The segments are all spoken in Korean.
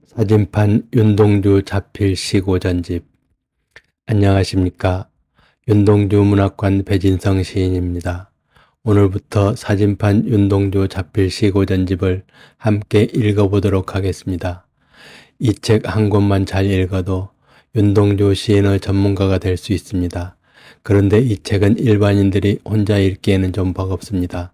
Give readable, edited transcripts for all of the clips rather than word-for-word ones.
사진판 윤동주 자필 시고 전집. 안녕하십니까. 윤동주 문학관 배진성 시인입니다. 오늘부터 사진판 윤동주 자필 시고 전집을 함께 읽어보도록 하겠습니다. 이 책 한 권만 잘 읽어도 윤동주 시인의 전문가가 될 수 있습니다. 그런데 이 책은 일반인들이 혼자 읽기에는 좀 버겁습니다.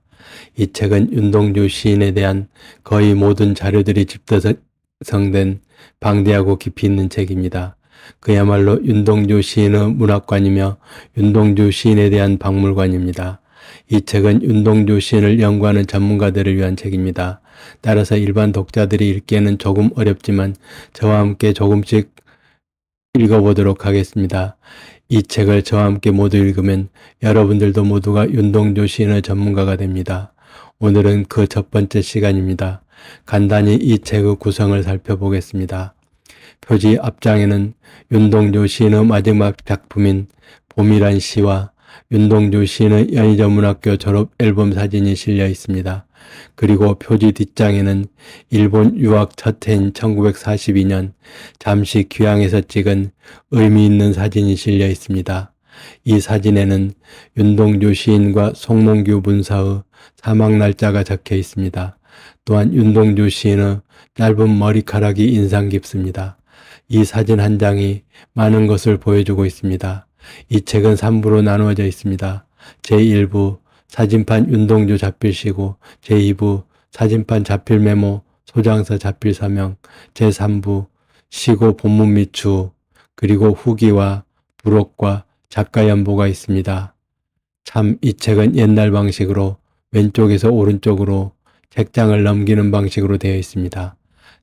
이 책은 윤동주 시인에 대한 거의 모든 자료들이 집성된 방대하고 깊이 있는 책입니다. 그야말로 윤동주 시인의 문학관이며 윤동주 시인에 대한 박물관입니다. 이 책은 윤동주 시인을 연구하는 전문가들을 위한 책입니다. 따라서 일반 독자들이 읽기에는 조금 어렵지만 저와 함께 조금씩 읽어보도록 하겠습니다. 이 책을 저와 함께 모두 읽으면 여러분들도 모두가 윤동주 시인의 전문가가 됩니다. 오늘은 그 첫 번째 시간입니다. 간단히 이 책의 구성을 살펴보겠습니다. 표지 앞장에는 윤동주 시인의 마지막 작품인 봄이란 시와 윤동주 시인의 연희전문학교 졸업 앨범 사진이 실려 있습니다. 그리고 표지 뒷장에는 일본 유학 첫 해인 1942년 잠시 귀향에서 찍은 의미 있는 사진이 실려 있습니다. 이 사진에는 윤동주 시인과 송몽규 문사의 사망 날짜가 적혀 있습니다. 또한 윤동주 시인의 짧은 머리카락이 인상 깊습니다. 이 사진 한 장이 많은 것을 보여주고 있습니다. 이 책은 3부로 나누어져 있습니다. 제1부 사진판 윤동주 자필시고, 제2부 사진판 자필 메모, 소장서 자필 서명, 제3부 시고 본문 및 주, 그리고 후기와 부록과 작가 연보가 있습니다. 참 이 책은 옛날 방식으로 왼쪽에서 오른쪽으로 책장을 넘기는 방식으로 되어 있습니다.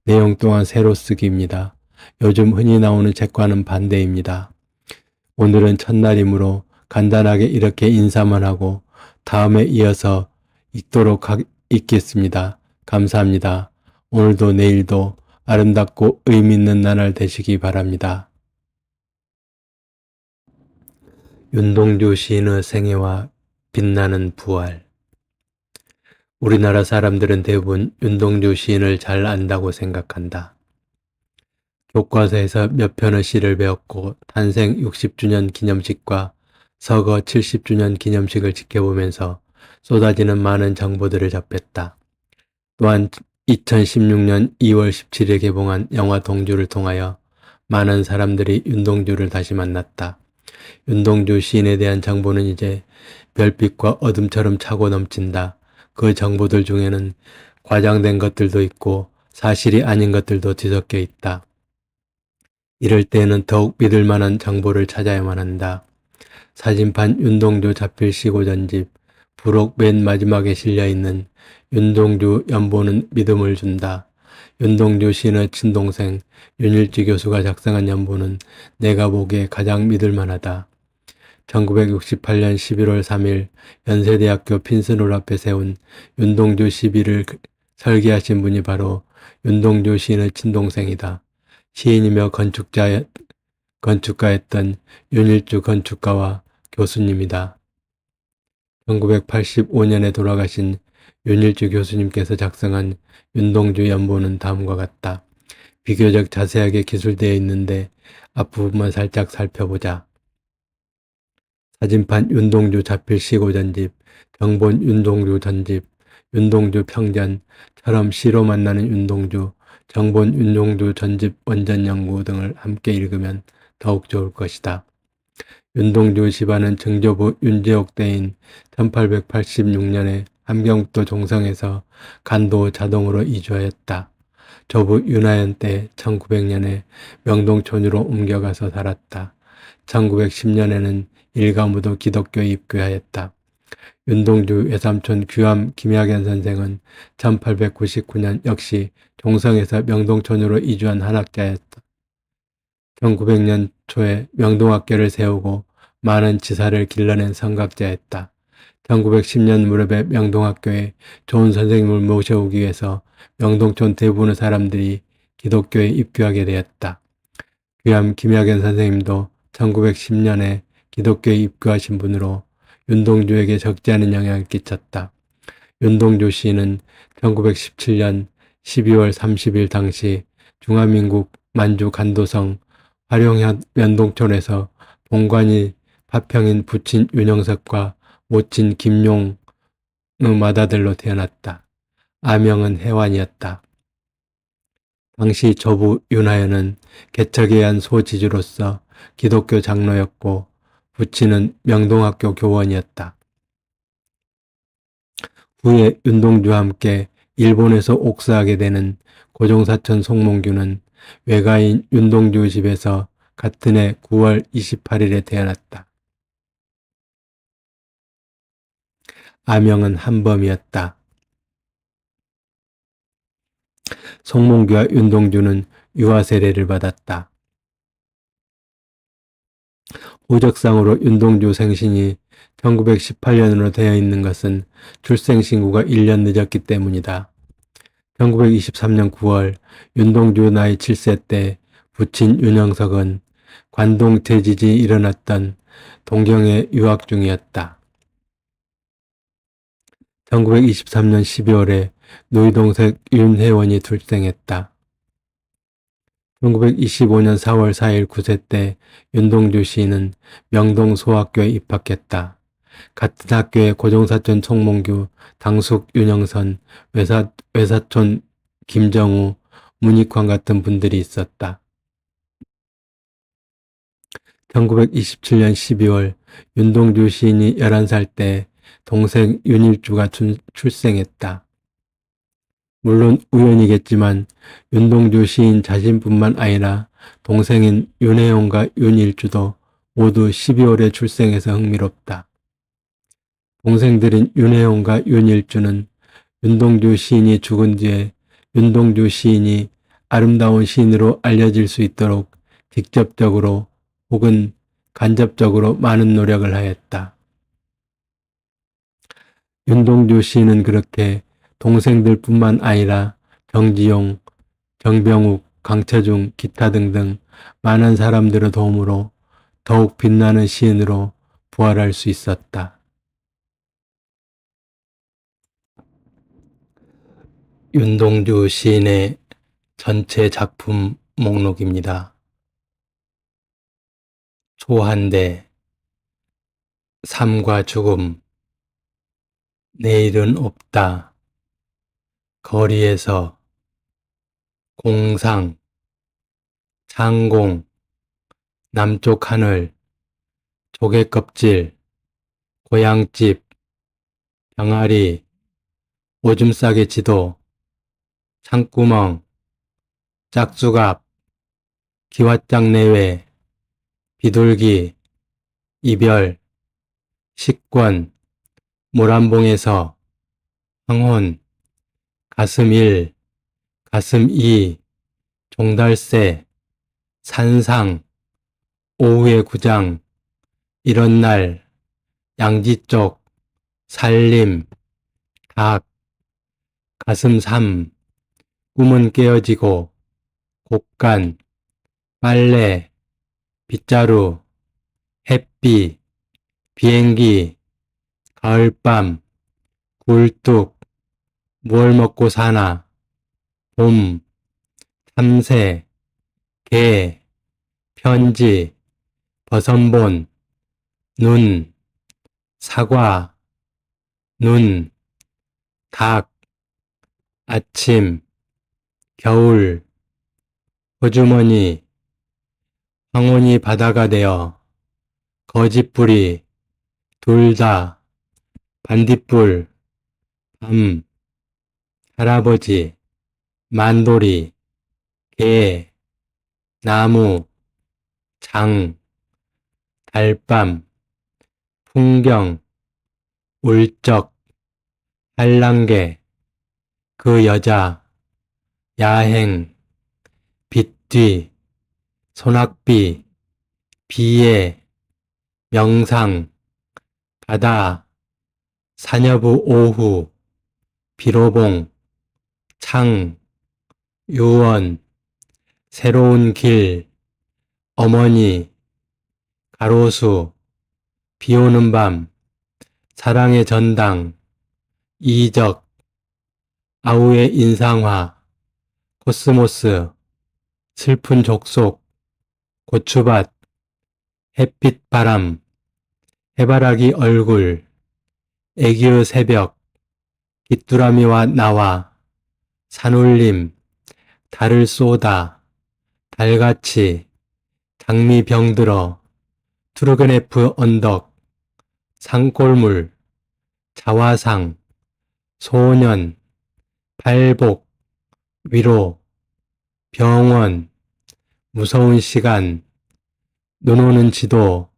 내용 또한 새로 쓰기입니다. 요즘 흔히 나오는 책과는 반대입니다. 오늘은 첫날이므로 간단하게 이렇게 인사만 하고 다음에 이어서 읽겠습니다. 감사합니다. 오늘도 내일도 아름답고 의미 있는 나날 되시기 바랍니다. 윤동주 시인의 생애와 빛나는 부활. 우리나라 사람들은 대부분 윤동주 시인을 잘 안다고 생각한다. 교과서에서 몇 편의 시를 배웠고 탄생 60주년 기념식과 서거 70주년 기념식을 지켜보면서 쏟아지는 많은 정보들을 접했다. 또한 2016년 2월 17일에 개봉한 영화 동주를 통하여 많은 사람들이 윤동주를 다시 만났다. 윤동주 시인에 대한 정보는 이제 별빛과 어둠처럼 차고 넘친다. 그 정보들 중에는 과장된 것들도 있고 사실이 아닌 것들도 뒤섞여 있다. 이럴 때에는 더욱 믿을 만한 정보를 찾아야만 한다. 사진판 윤동주 자필 시고 전집, 부록 맨 마지막에 실려있는 윤동주 연보는 믿음을 준다. 윤동주 시인의 친동생 윤일주 교수가 작성한 연보는 내가 보기에 가장 믿을 만하다. 1968년 11월 3일 연세대학교 핀스홀 앞에 세운 윤동주 시비를 설계하신 분이 바로 윤동주 시인의 친동생이다. 시인이며 건축가였던 윤일주 건축가와 교수님이다. 1985년에 돌아가신 윤일주 교수님께서 작성한 윤동주 연보는 다음과 같다. 비교적 자세하게 기술되어 있는데 앞부분만 살짝 살펴보자. 사진판 윤동주 자필 시고 전집, 정본 윤동주 전집, 윤동주 평전처럼 시로 만나는 윤동주, 정본 윤동주 전집 원전 연구 등을 함께 읽으면 더욱 좋을 것이다. 윤동주 집안은 증조부 윤제옥 때인 1886년에 함경북도 종성에서 간도 자동으로 이주하였다. 조부 윤하연 때 1900년에 명동촌으로 옮겨가서 살았다. 1910년에는 일가무도 기독교에 입교하였다. 윤동주 외삼촌 규암 김학연 선생은 1899년 역시 종성에서 명동촌으로 이주한 한학자였다. 1900년 초에 명동학교를 세우고 많은 지사를 길러낸 성각자였다. 1910년 무렵에 명동학교에 좋은 선생님을 모셔오기 위해서 명동촌 대부분의 사람들이 기독교에 입교하게 되었다. 규암 김학연 선생님도 1910년에 기독교에 입교하신 분으로 윤동주에게 적지 않은 영향을 끼쳤다. 윤동주 시인은 1917년 12월 30일 당시 중화민국 만주 간도성 화룡현 면동촌에서 본관이 파평인 부친 윤영석과 모친 김용의 맏아들로 태어났다. 아명은 해완이었다. 당시 조부 윤하연은 개척에 한 소지주로서 기독교 장로였고 부친은 명동학교 교원이었다. 후에 윤동주와 함께 일본에서 옥사하게 되는 고종사촌 송몽규는 외가인 윤동주 집에서 같은 해 9월 28일에 태어났다. 아명은 한범이었다. 송몽규와 윤동주는 유아 세례를 받았다. 호적상으로 윤동주 생신이 1918년으로 되어 있는 것은 출생신고가 1년 늦었기 때문이다. 1923년 9월 윤동주 나이 7세 때 부친 윤영석은 관동 대지진이 일어났던 동경에 유학 중이었다. 1923년 12월에 누이 동생 윤혜원이 출생했다. 1925년 4월 4일 9세 때 윤동주 시인은 명동 소학교에 입학했다. 같은 학교에 고종사촌 송몽규, 당숙 윤영선, 외사촌 김정우, 문익환 같은 분들이 있었다. 1927년 12월 윤동주 시인이 11살 때 동생 윤일주가 출생했다. 물론 우연이겠지만 윤동주 시인 자신뿐만 아니라 동생인 윤혜원과 윤일주도 모두 12월에 출생해서 흥미롭다. 동생들인 윤혜원과 윤일주는 윤동주 시인이 죽은 뒤에 윤동주 시인이 아름다운 시인으로 알려질 수 있도록 직접적으로 혹은 간접적으로 많은 노력을 하였다. 윤동주 시인은 그렇게 동생들뿐만 아니라 정지용, 정병욱, 강처중, 기타 등등 많은 사람들의 도움으로 더욱 빛나는 시인으로 부활할 수 있었다. 윤동주 시인의 전체 작품 목록입니다. 초한대, 삶과 죽음, 내일은 없다, 거리에서, 공상, 창공, 남쪽 하늘, 조개껍질, 고향집, 병아리, 오줌 싸개 지도, 창구멍, 짝수갑, 기왓장 내외, 비둘기, 이별, 식권, 모란봉에서, 황혼, 가슴 1, 가슴 2, 종달새, 산상, 오후의 구장, 이런 날, 양지쪽, 살림, 닭, 가슴 3, 꿈은 깨어지고, 곡간, 빨래, 빗자루, 햇비, 비행기, 가을밤, 굴뚝, 뭘 먹고 사나, 봄, 참새, 개, 편지, 버선본, 눈, 사과, 눈, 닭, 아침, 겨울, 호주머니, 황혼이 바다가 되어, 거짓불이, 돌다, 반딧불, 밤, 할아버지, 만돌이, 개, 나무, 장, 달밤, 풍경, 울적, 한랑개, 그 여자, 야행, 빗뒤, 소낙비, 비애, 명상, 바다, 사녀부 오후, 비로봉, 창, 유원, 새로운 길, 어머니, 가로수, 비오는 밤, 사랑의 전당, 이적, 아우의 인상화, 코스모스, 슬픈 족속, 고추밭, 햇빛 바람, 해바라기 얼굴, 애기의 새벽, 귀뚜라미와 나와, 산울림, 달을 쏘다, 달같이, 장미 병들어, 투르그네프 언덕, 산골물, 자화상, 소년, 발복, 위로, 병원, 무서운 시간, 눈 오는 지도,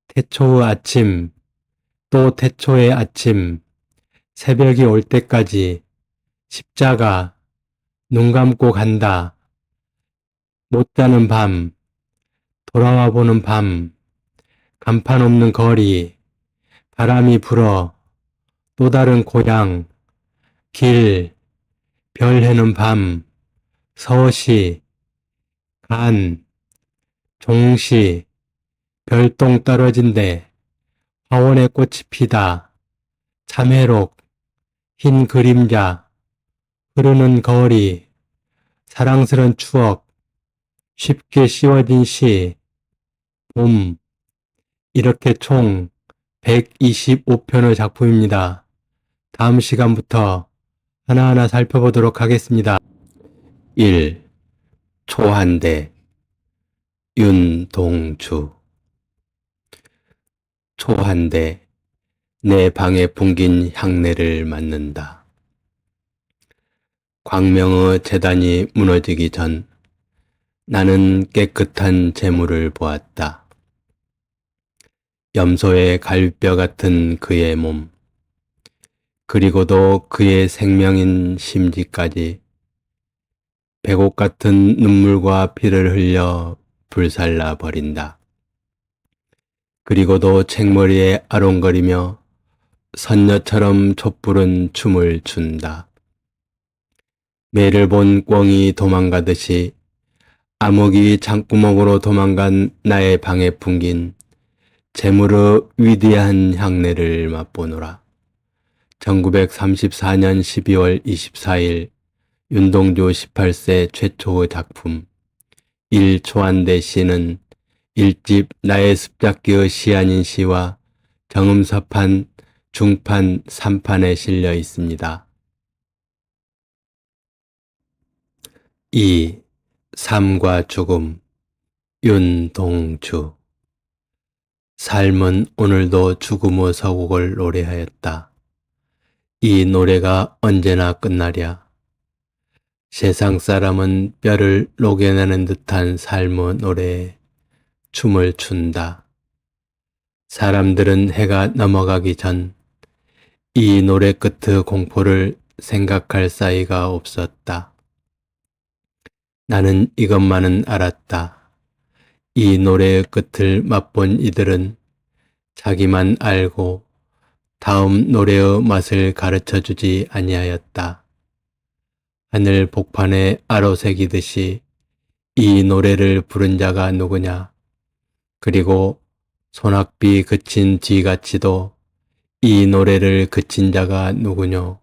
태초의 아침, 또 태초의 아침, 새벽이 올 때까지, 십자가, 눈 감고 간다, 못 자는 밤, 돌아와 보는 밤, 간판 없는 거리, 바람이 불어, 또 다른 고향, 길, 별 해는 밤, 서시, 간, 종시, 별똥 떨어진대, 화원의 꽃이 피다, 참회록, 흰 그림자, 흐르는 거리, 사랑스런 추억, 쉽게 씌워진 시, 봄, 이렇게 총 125편의 작품입니다. 다음 시간부터 하나하나 살펴보도록 하겠습니다. 1. 초한대 윤동주 초한대 내 방에 풍긴 향내를 맡는다. 광명의 재단이 무너지기 전 나는 깨끗한 재물을 보았다. 염소의 갈비뼈 같은 그의 몸, 그리고도 그의 생명인 심지까지 백옥 같은 눈물과 피를 흘려 불살라 버린다. 그리고도 책머리에 아롱거리며 선녀처럼 촛불은 춤을 춘다. 매를 본 꿩이 도망가듯이 암흑이 창구멍으로 도망간 나의 방에 풍긴 재물의 위대한 향내를 맛보노라. 1934년 12월 24일 윤동주 18세 최초의 작품 1초한대 시는 1집 나의 습작기의 시 아닌 시와 정음서판, 중판, 3판에 실려 있습니다. 2. 삶과 죽음 윤동주 삶은 오늘도 죽음의 서곡을 노래하였다. 이 노래가 언제나 끝나랴. 세상 사람은 뼈를 녹여내는 듯한 삶의 노래에 춤을 춘다. 사람들은 해가 넘어가기 전 이 노래 끝의 공포를 생각할 사이가 없었다. 나는 이것만은 알았다. 이 노래의 끝을 맛본 이들은 자기만 알고 다음 노래의 맛을 가르쳐주지 아니하였다. 하늘 복판에 아로새기듯이 이 노래를 부른 자가 누구냐? 그리고 소낙비 그친 뒤같이도 이 노래를 그친 자가 누구뇨?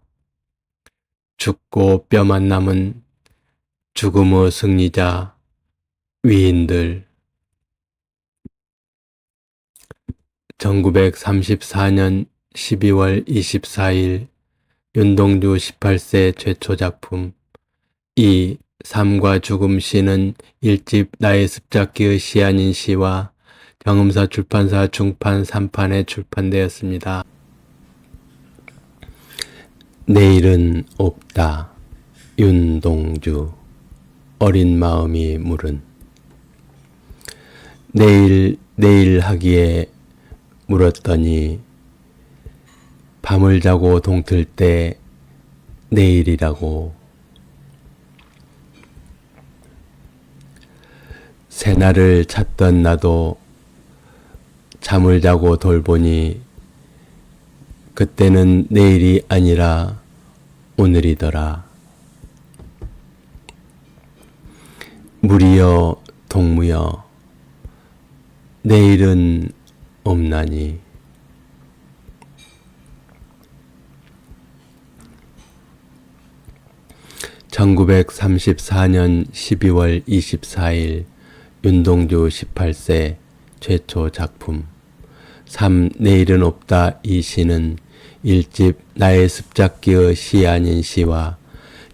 죽고 뼈만 남은 죽음의 승리자 위인들. 1934년 12월 24일 윤동주 18세 최초 작품 이 삶과 죽음 시는 1집 나의 습작기의 시 아닌 시와 정음사 출판사 중판 3판에 출판되었습니다. 내일은 없다. 윤동주 어린 마음이 물은 내일 하기에 물었더니 밤을 자고 동틀 때 내일이라고. 새날을 찾던 나도 잠을 자고 돌보니 그때는 내일이 아니라 오늘이더라. 무리여 동무여 내일은 없나니. 1934년 12월 24일 윤동주 18세 최초 작품 3. 내일은 없다. 이 시는 1집 나의 습작기의 시 아닌 시와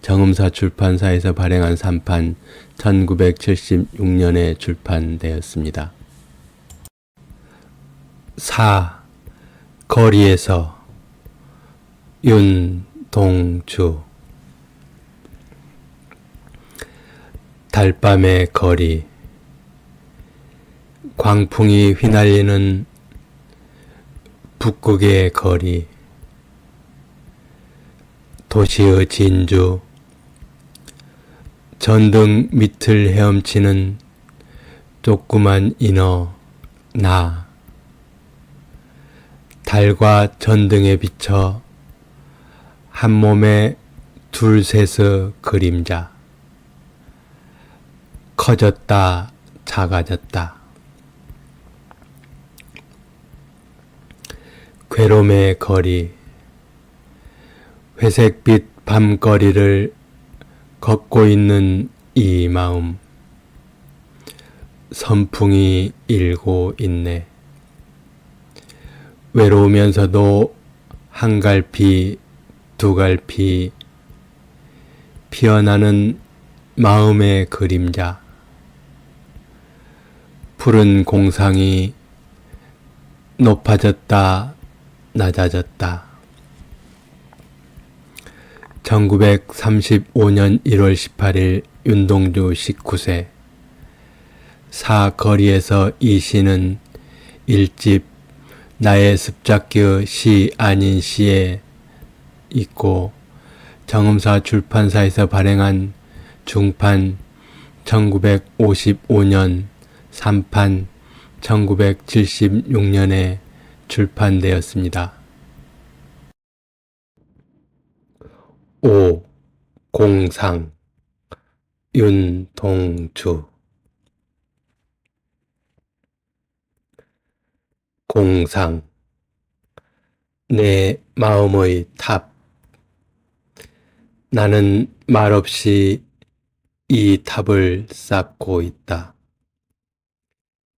정음사 출판사에서 발행한 3판 1976년에 출판되었습니다. 4. 거리에서 윤동주 달밤의 거리 광풍이 휘날리는 북극의 거리 도시의 진주 전등 밑을 헤엄치는 조그만 인어 나 달과 전등에 비쳐 한 몸에 둘셋의 그림자 커졌다 작아졌다 괴로움의 거리 회색빛 밤거리를 걷고 있는 이 마음 선풍이 일고 있네. 외로우면서도 한 갈피 두 갈피 피어나는 마음의 그림자 푸른 공상이 높아졌다 낮아졌다. 1935년 1월 18일 윤동주 19세 사거리에서 이 시는 1집 나의 습작기의 시 아닌 시에 있고 정음사 출판사에서 발행한 중판 1955년 3판 1976년에 출판되었습니다. 5. 공상 윤동주 공상 내 마음의 탑 나는 말없이 이 탑을 쌓고 있다.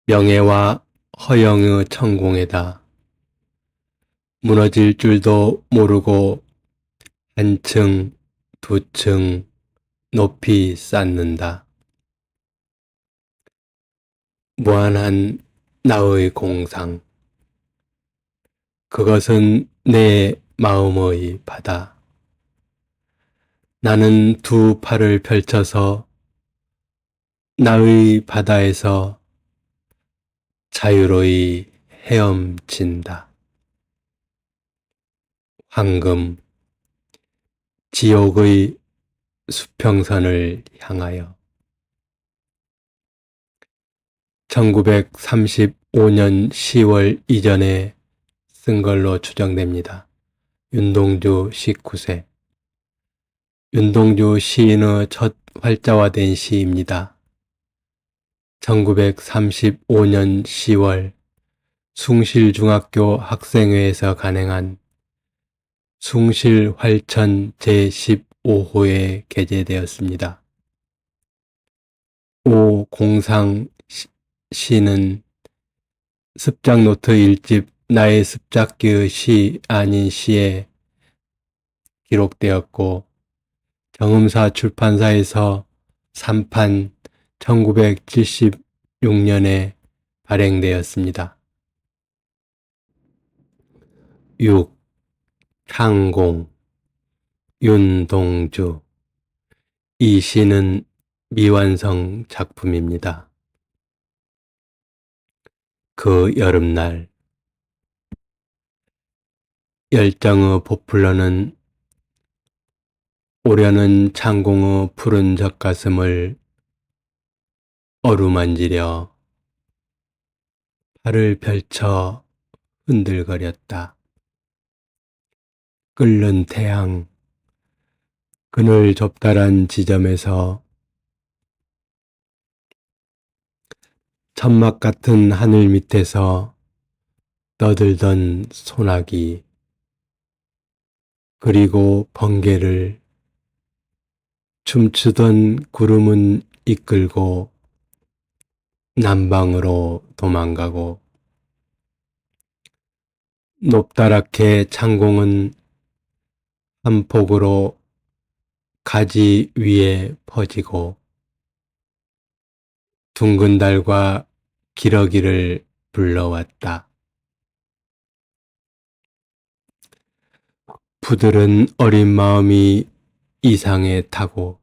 명예와 허영의 천공에다 무너질 줄도 모르고 한 층, 두 층 높이 쌓는다. 무한한 나의 공상 그것은 내 마음의 바다. 나는 두 팔을 펼쳐서 나의 바다에서 자유로이 헤엄친다. 황금 지옥의 수평선을 향하여 1935년 10월 이전에 쓴 걸로 추정됩니다. 윤동주 19세 윤동주 시인의 첫 활자화된 시입니다. 1935년 10월 숭실중학교 학생회에서 간행한 숭실활천 제15호에 게재되었습니다. 오 공상 시는 습작노트 1집 나의 습작기의 시 아닌 시에 기록되었고 정음사 출판사에서 3판 1976년에 발행되었습니다. 6. 창공 윤동주 이 시는 미완성 작품입니다. 그 여름날 열정의 보풀러는 오려는 창공의 푸른 젖가슴을 어루만지려 팔을 펼쳐 흔들거렸다. 끓는 태양 그늘 좁다란 지점에서 천막 같은 하늘 밑에서 떠들던 소나기 그리고 번개를 춤추던 구름은 이끌고 남방으로 도망가고 높다랗게 창공은 한 폭으로 가지 위에 퍼지고 둥근 달과 기러기를 불러왔다. 부들은 어린 마음이 이상에 타고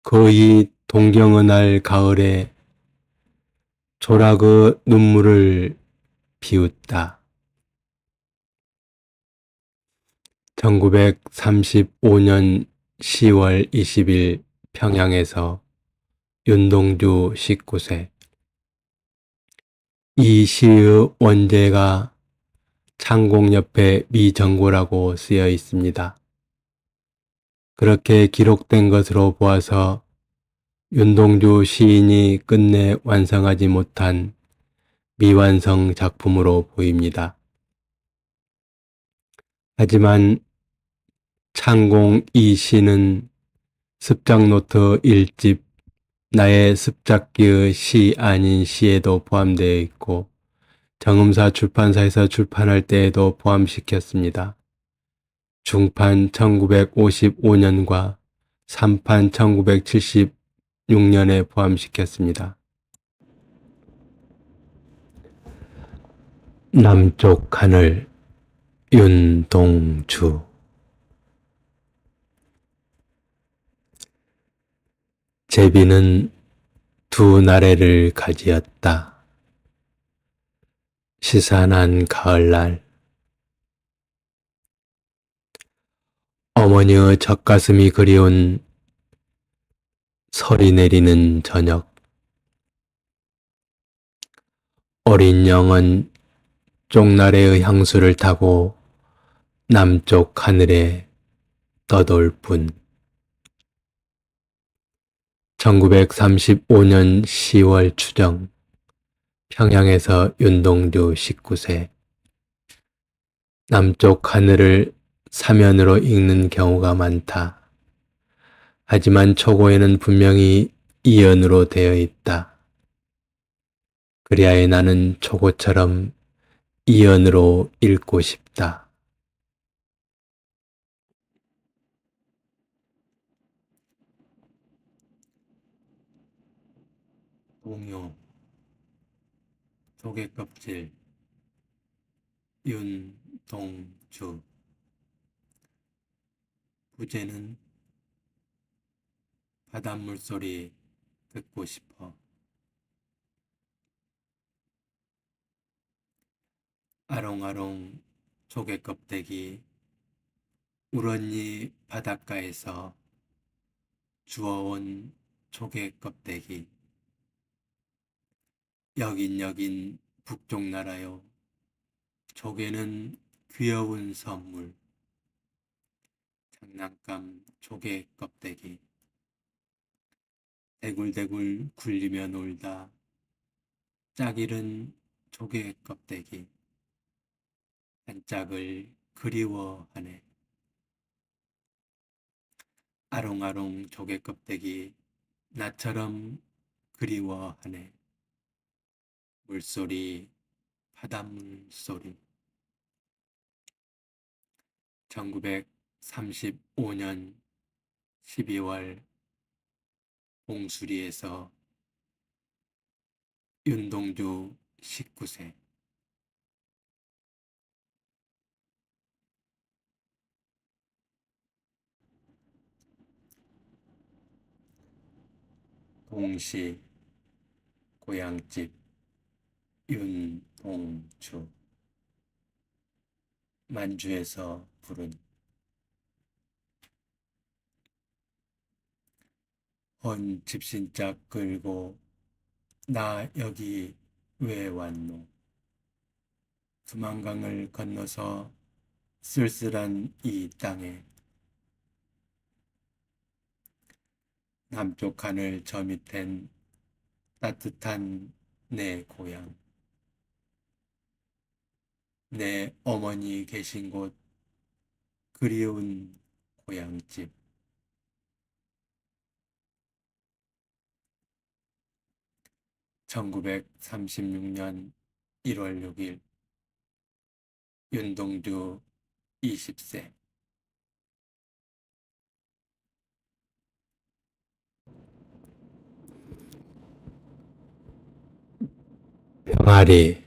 거의 동경의 날 가을에 조락의 눈물을 비웃다. 1935년 10월 20일 평양에서 윤동주 19세. 이 시의 원제가 창공 옆에 미정고라고 쓰여 있습니다. 그렇게 기록된 것으로 보아서 윤동주 시인이 끝내 완성하지 못한 미완성 작품으로 보입니다. 하지만 창공 이 시는 습작노트 1집 나의 습작기의 시 아닌 시에도 포함되어 있고 정음사 출판사에서 출판할 때에도 포함시켰습니다. 중판 1955년과 3판 1976년에 포함시켰습니다. 남쪽 하늘 윤동주. 제비는 두 나래를 가지었다. 시산한 가을날 어머니의 젖가슴이 그리운 설이 내리는 저녁. 어린 영은 쪽나래의 향수를 타고 남쪽 하늘에 떠돌 뿐. 1935년 10월 추정 평양에서 윤동주 19세. 남쪽 하늘을 사면으로 읽는 경우가 많다. 하지만 초고에는 분명히 이연으로 되어 있다. 그리하여 나는 초고처럼 이연으로 읽고 싶다. 동요 조개껍질 윤동주. 부제는 바닷물 소리 듣고 싶어. 아롱아롱 조개껍데기 우런니 바닷가에서 주워온 조개껍데기. 여긴 북쪽 나라요. 조개는 귀여운 선물. 장난감 조개껍데기. 대굴대굴 굴리며 놀다 짝일은 조개껍데기. 한 짝을 그리워하네. 아롱아롱 조개껍데기 나처럼 그리워하네. 물소리 바닷물 소리. 1935년 12월 봉수리에서 윤동주 19세. 동시 고향집 윤동주. 만주에서 부른. 헌 집신짝 끌고 나 여기 왜 왔노. 두만강을 건너서 쓸쓸한 이 땅에 남쪽 하늘 저 밑엔 따뜻한 내 고향. 내 어머니 계신 곳 그리운 고향집. 1936년 1월 6일 윤동주 20세 병아리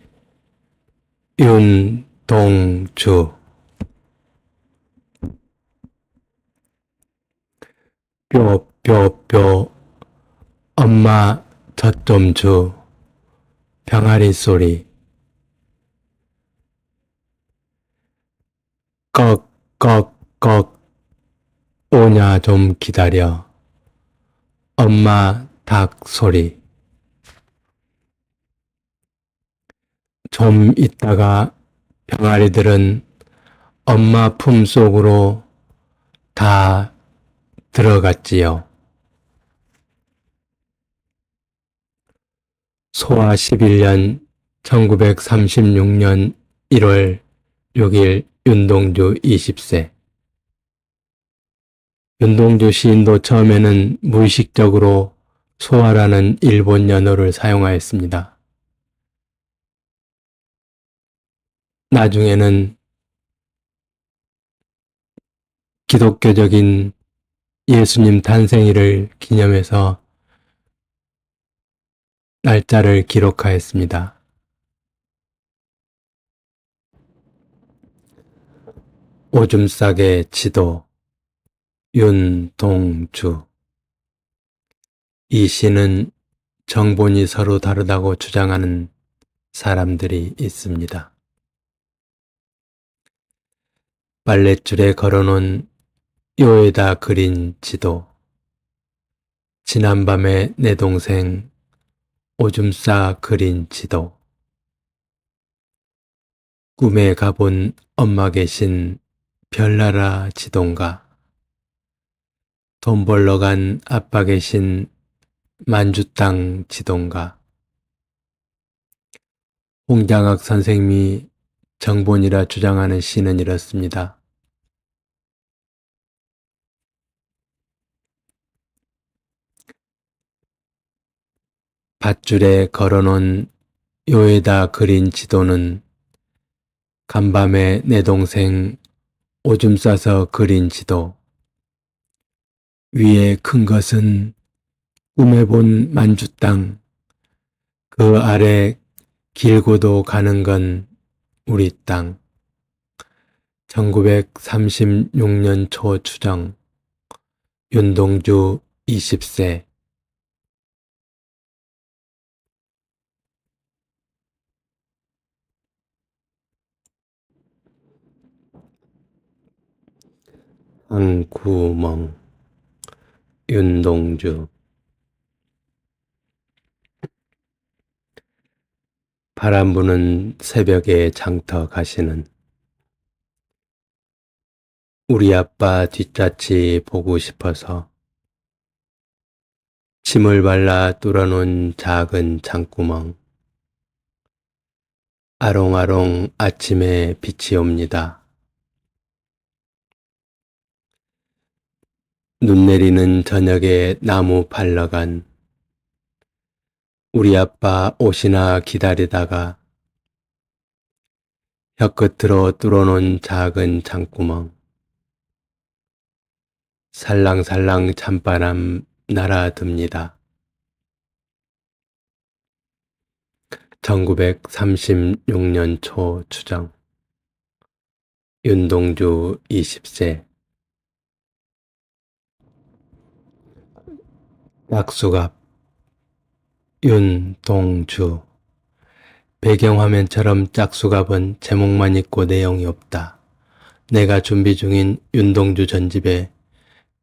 윤동주 뼈 엄마 젖 좀 주 병아리 소리 꺽꺽꺽 오냐 좀 기다려 엄마 닭 소리 좀 있다가 병아리들은 엄마 품속으로 다 들어갔지요. 소화 11년 1936년 1월 6일 윤동주 20세 윤동주 시인도 처음에는 무의식적으로 소화라는 일본 연어를 사용하였습니다. 나중에는 기독교적인 예수님 탄생일을 기념해서 날짜를 기록하였습니다. 오줌 싸개 지도 윤동주 이 시는 정본이 서로 다르다고 주장하는 사람들이 있습니다. 빨랫줄에 걸어놓은 요에다 그린 지도 지난밤에 내 동생 오줌 싸 그린 지도 꿈에 가본 엄마 계신 별나라 지도인가 돈 벌러 간 아빠 계신 만주 땅 지도인가 홍장학 선생님이 정본이라 주장하는 시는 이렇습니다. 밧줄에 걸어놓은 요에다 그린 지도는 간밤에 내 동생 오줌 싸서 그린 지도 위에 큰 것은 꿈에 본 만주 땅 그 아래 길고도 가는 건 우리 땅 1936년 초 추정 윤동주 20세 한구멍 윤동주 바람 부는 새벽에 장터 가시는 우리 아빠 뒷자치 보고 싶어서 침을 발라 뚫어놓은 작은 창구멍 아롱아롱 아침에 빛이 옵니다. 눈 내리는 저녁에 나무 팔러간 우리 아빠 옷이나 기다리다가 혀끝으로 뚫어놓은 작은 창구멍 살랑살랑 찬바람 날아듭니다. 1936년 초 추정 윤동주 20세 약수갑 윤동주 배경화면처럼 짝수갑은 제목만 있고 내용이 없다. 내가 준비 중인 윤동주 전집에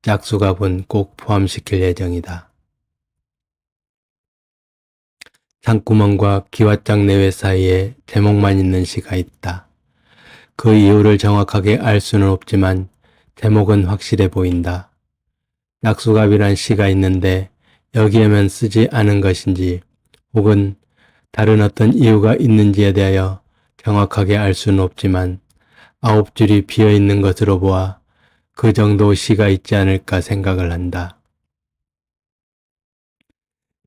짝수갑은 꼭 포함시킬 예정이다. 창구멍과 기와장 내외 사이에 제목만 있는 시가 있다. 그 이유를 정확하게 알 수는 없지만 제목은 확실해 보인다. 짝수갑이란 시가 있는데 여기에만 쓰지 않은 것인지 혹은 다른 어떤 이유가 있는지에 대하여 정확하게 알 수는 없지만 9줄이 비어있는 것으로 보아 그 정도 시가 있지 않을까 생각을 한다.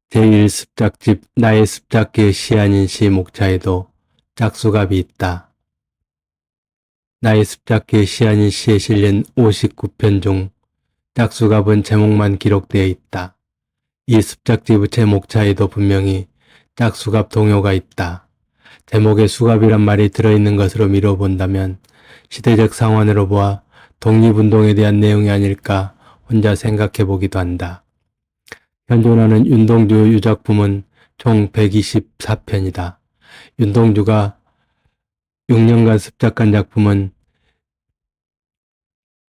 제1습작집 나의 습작기의 시 아닌 시 목차에도 짝수갑이 있다. 나의 습작기의 시 아닌 시에 실린 59편 중 짝수갑은 제목만 기록되어 있다. 이 습작집의 제목차에도 분명히 짝수갑 동요가 있다. 제목에 수갑이란 말이 들어있는 것으로 미뤄본다면 시대적 상황으로 보아 독립운동에 대한 내용이 아닐까 혼자 생각해 보기도 한다. 현존하는 윤동주 유작품은 총 124편이다. 윤동주가 6년간 습작한 작품은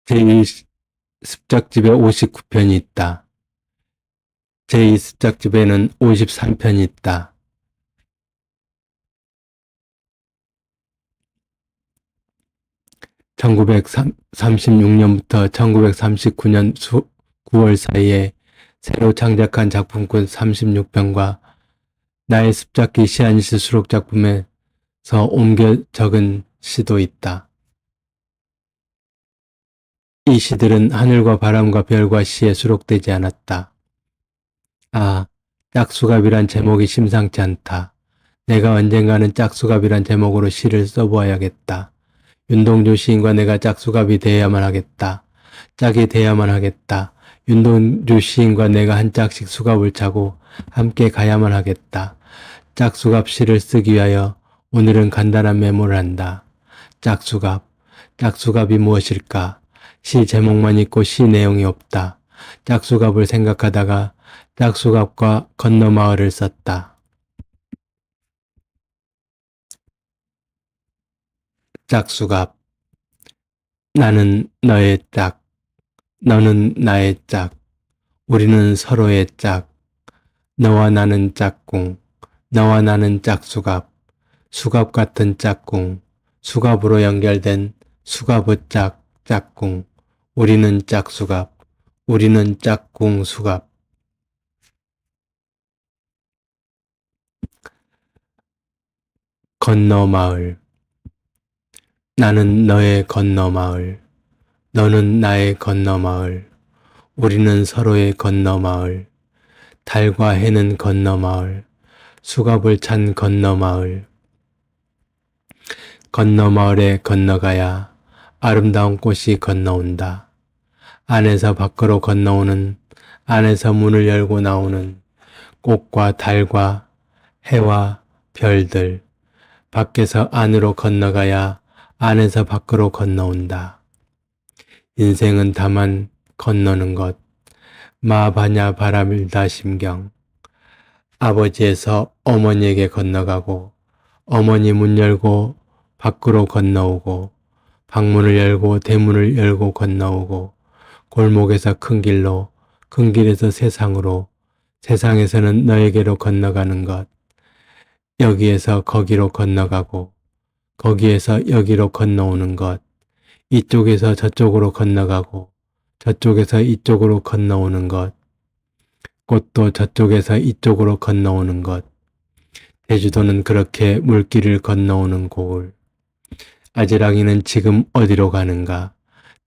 제1습작집에 59편이 있다. 제2습작집에는 53편이 있다. 1936년부터 1939년 9월 사이에 새로 창작한 작품꾼 36편과 나의 습작기 시안시 수록 작품에서 옮겨 적은 시도 있다. 이 시들은 하늘과 바람과 별과 시에 수록되지 않았다. 아, 짝수갑이란 제목이 심상치 않다. 내가 언젠가는 짝수갑이란 제목으로 시를 써보아야겠다. 윤동주 시인과 내가 짝수갑이 되어야만 하겠다. 짝이 되어야만 하겠다. 윤동주 시인과 내가 한 짝씩 수갑을 차고 함께 가야만 하겠다. 짝수갑 시를 쓰기 위하여 오늘은 간단한 메모를 한다. 짝수갑. 짝수갑이 무엇일까? 시 제목만 있고 시 내용이 없다. 짝수갑을 생각하다가 짝수갑과 건너마을을 썼다. 짝수갑. 나는 너의 짝. 너는 나의 짝. 우리는 서로의 짝. 너와 나는 짝꿍. 너와 나는 짝수갑. 수갑 같은 짝꿍. 수갑으로 연결된 수갑의 짝, 짝꿍. 우리는 짝수갑. 우리는 짝꿍 수갑. 건너마을. 나는 너의 건너마을. 너는 나의 건너마을. 우리는 서로의 건너마을. 달과 해는 건너마을. 수갑을 찬 건너마을. 건너마을에 건너가야 아름다운 꽃이 건너온다. 안에서 밖으로 건너오는, 안에서 문을 열고 나오는 꽃과 달과 해와 별들. 밖에서 안으로 건너가야 안에서 밖으로 건너온다. 인생은 다만 건너는 것. 마바냐 바라밀다 심경. 아버지에서 어머니에게 건너가고 어머니 문 열고 밖으로 건너오고 방문을 열고 대문을 열고 건너오고 골목에서 큰 길로 큰 길에서 세상으로 세상에서는 너에게로 건너가는 것. 여기에서 거기로 건너가고 거기에서 여기로 건너오는 것. 이쪽에서 저쪽으로 건너가고 저쪽에서 이쪽으로 건너오는 것. 꽃도 저쪽에서 이쪽으로 건너오는 것. 제주도는 그렇게 물길을 건너오는 고을. 아지랑이는 지금 어디로 가는가?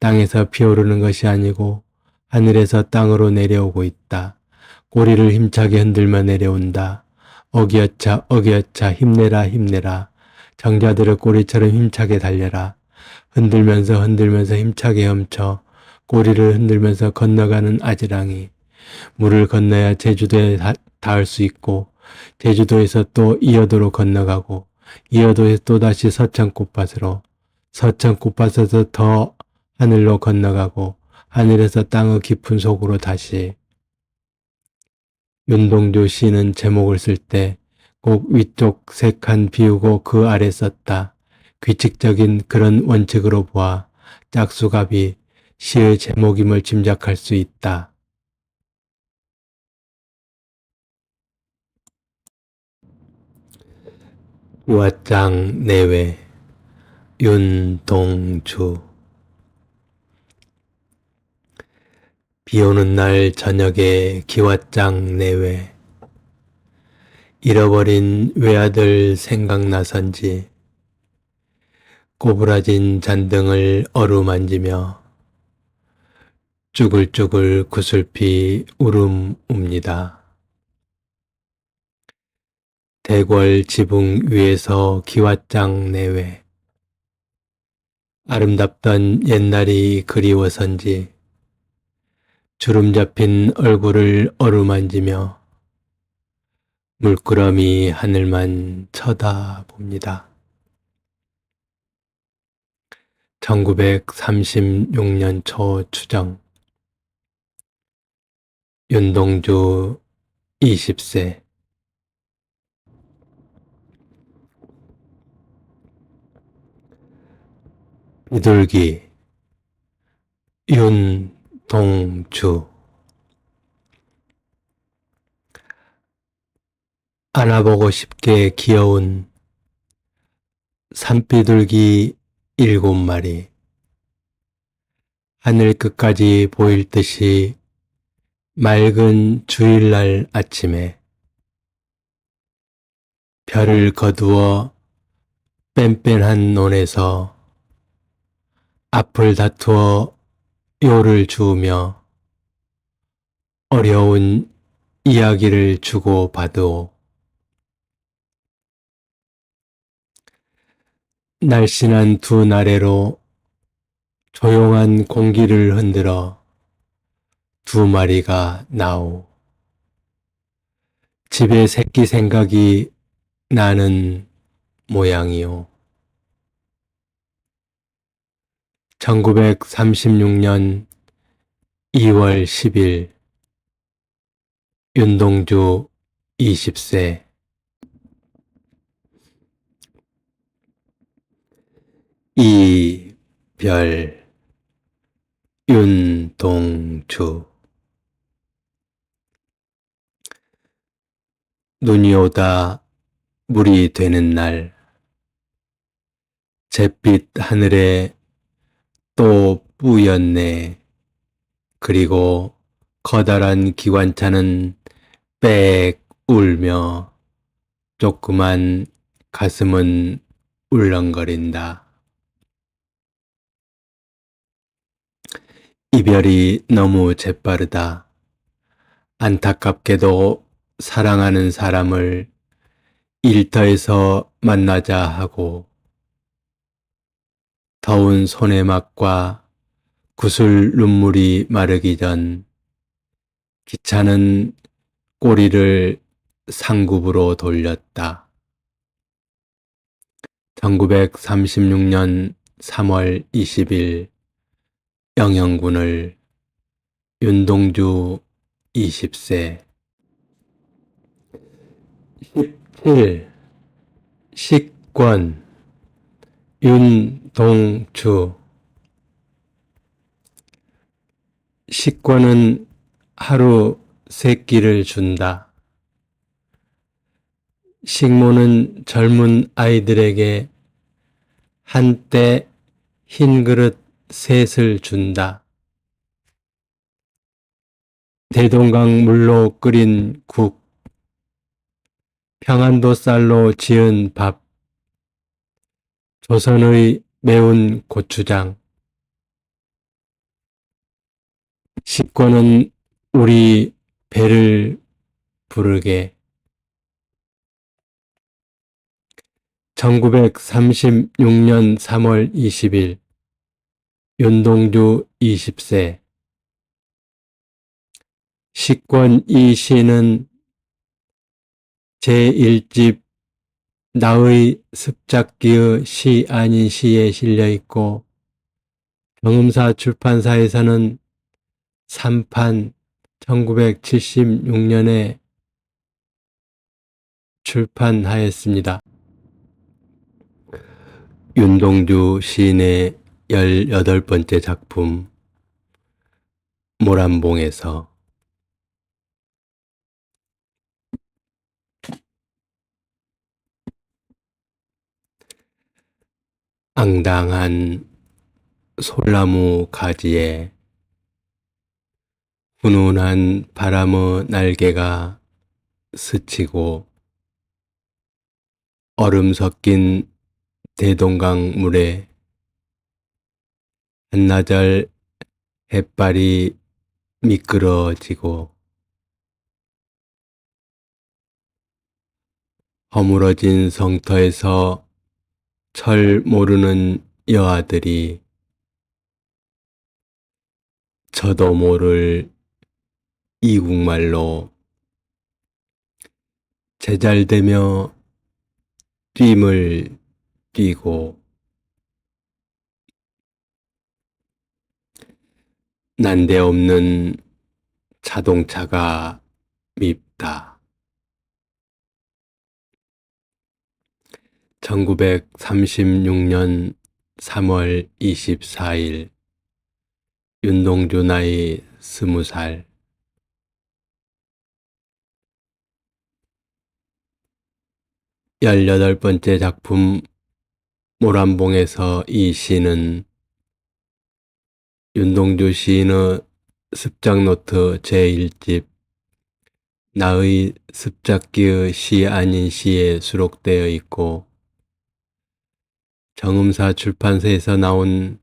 땅에서 피오르는 것이 아니고 하늘에서 땅으로 내려오고 있다. 꼬리를 힘차게 흔들며 내려온다. 어기어차 어기어차 힘내라 힘내라. 정자들의 꼬리처럼 힘차게 달려라. 흔들면서 흔들면서 힘차게 헤엄쳐 꼬리를 흔들면서 건너가는 아지랑이. 물을 건너야 제주도에 닿을 수 있고 제주도에서 또 이어도로 건너가고 이어도에서 또다시 서천 꽃밭으로 서천 꽃밭에서 더 하늘로 건너가고 하늘에서 땅의 깊은 속으로 다시. 윤동주 시는 제목을 쓸 때 꼭 위쪽 세 칸 비우고 그 아래 썼다. 규칙적인 그런 원칙으로 보아 짝수갑이 시의 제목임을 짐작할 수 있다. 기왓장 내외. 윤동주. 비오는 날 저녁에 기왓장 내외. 잃어버린 외아들 생각나선지 꼬부라진 잔등을 어루만지며 쭈글쭈글 구슬피 울음웁니다. 대궐 지붕 위에서 기왓장 내외 아름답던 옛날이 그리워선지 주름 잡힌 얼굴을 어루만지며 물끄러미 하늘만 쳐다봅니다. 1936년 초 추정 윤동주 20세 비둘기 윤동주 안아보고 싶게 귀여운 산비둘기 7마리 하늘 끝까지 보일 듯이 맑은 주일날 아침에 별을 거두어 뺀뺀한 논에서 앞을 다투어 요를 주우며 어려운 이야기를 주고받으오. 날씬한 두 나래로 조용한 공기를 흔들어 2마리가 나오. 집에 새끼 생각이 나는 모양이오. 1936년 2월 10일 윤동주 20세 이별 윤동주 눈이 오다 물이 되는 날 잿빛 하늘에 또 뿌였네. 그리고 커다란 기관차는 빽 울며 조그만 가슴은 울렁거린다. 이별이 너무 재빠르다. 안타깝게도 사랑하는 사람을 일터에서 만나자 하고 더운 손의 맛과 구슬 눈물이 마르기 전 기차는 꼬리를 상급으로 돌렸다. 1936년 3월 20일 영영군을 윤동주 20세 17 식권 윤동주 식권은 하루 3끼를 준다. 식모는 젊은 아이들에게 한때 흰 그릇 셋을 준다. 대동강 물로 끓인 국, 평안도 쌀로 지은 밥, 조선의 매운 고추장. 식권은 우리 배를 부르게. 1936년 3월 20일 윤동주 20세 식권 이 시는 제1집 나의 습작기의 시 아닌 시에 실려있고 경음사 출판사에서는 3판 1976년에 출판하였습니다. 윤동주 시인의 18번째 작품 모란봉에서 앙당한 솔나무 가지에 훈훈한 바람의 날개가 스치고 얼음 섞인 대동강 물에 한나절 햇발이 미끄러지고 허물어진 성터에서 철 모르는 여아들이 저도 모를 이국말로 제잘되며 뛰임을 뛰고 난데없는 자동차가 밉다. 1936년 3월 24일 윤동주 나이 20살. 18번째 작품 모란봉에서 이 시는 윤동주 시인의 습작노트 제1집 나의 습작기의 시 아닌 시에 수록되어 있고 정음사 출판사에서 나온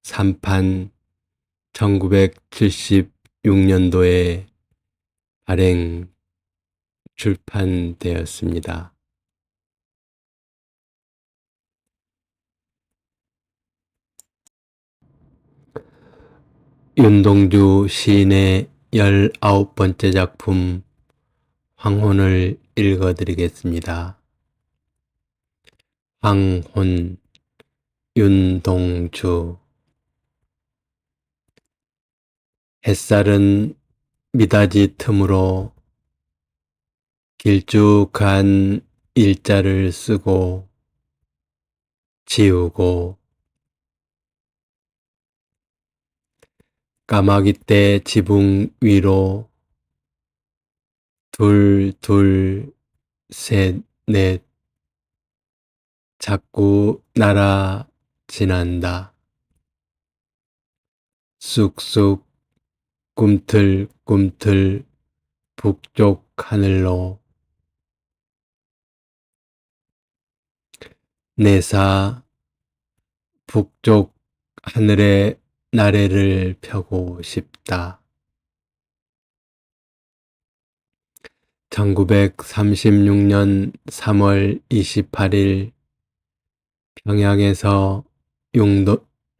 3판 1976년도에 발행 출판되었습니다. 윤동주 시인의 19번째 작품 황혼을 읽어드리겠습니다. 황혼, 윤동주. 햇살은 미닫이 틈으로 길쭉한 일자를 쓰고 지우고 까마귀 떼 지붕 위로 둘, 셋, 넷 자꾸 날아 지난다. 쑥쑥 꿈틀꿈틀 북쪽 하늘로 내사 북쪽 하늘에 나래를 펴고 싶다. 1936년 3월 28일 평양에서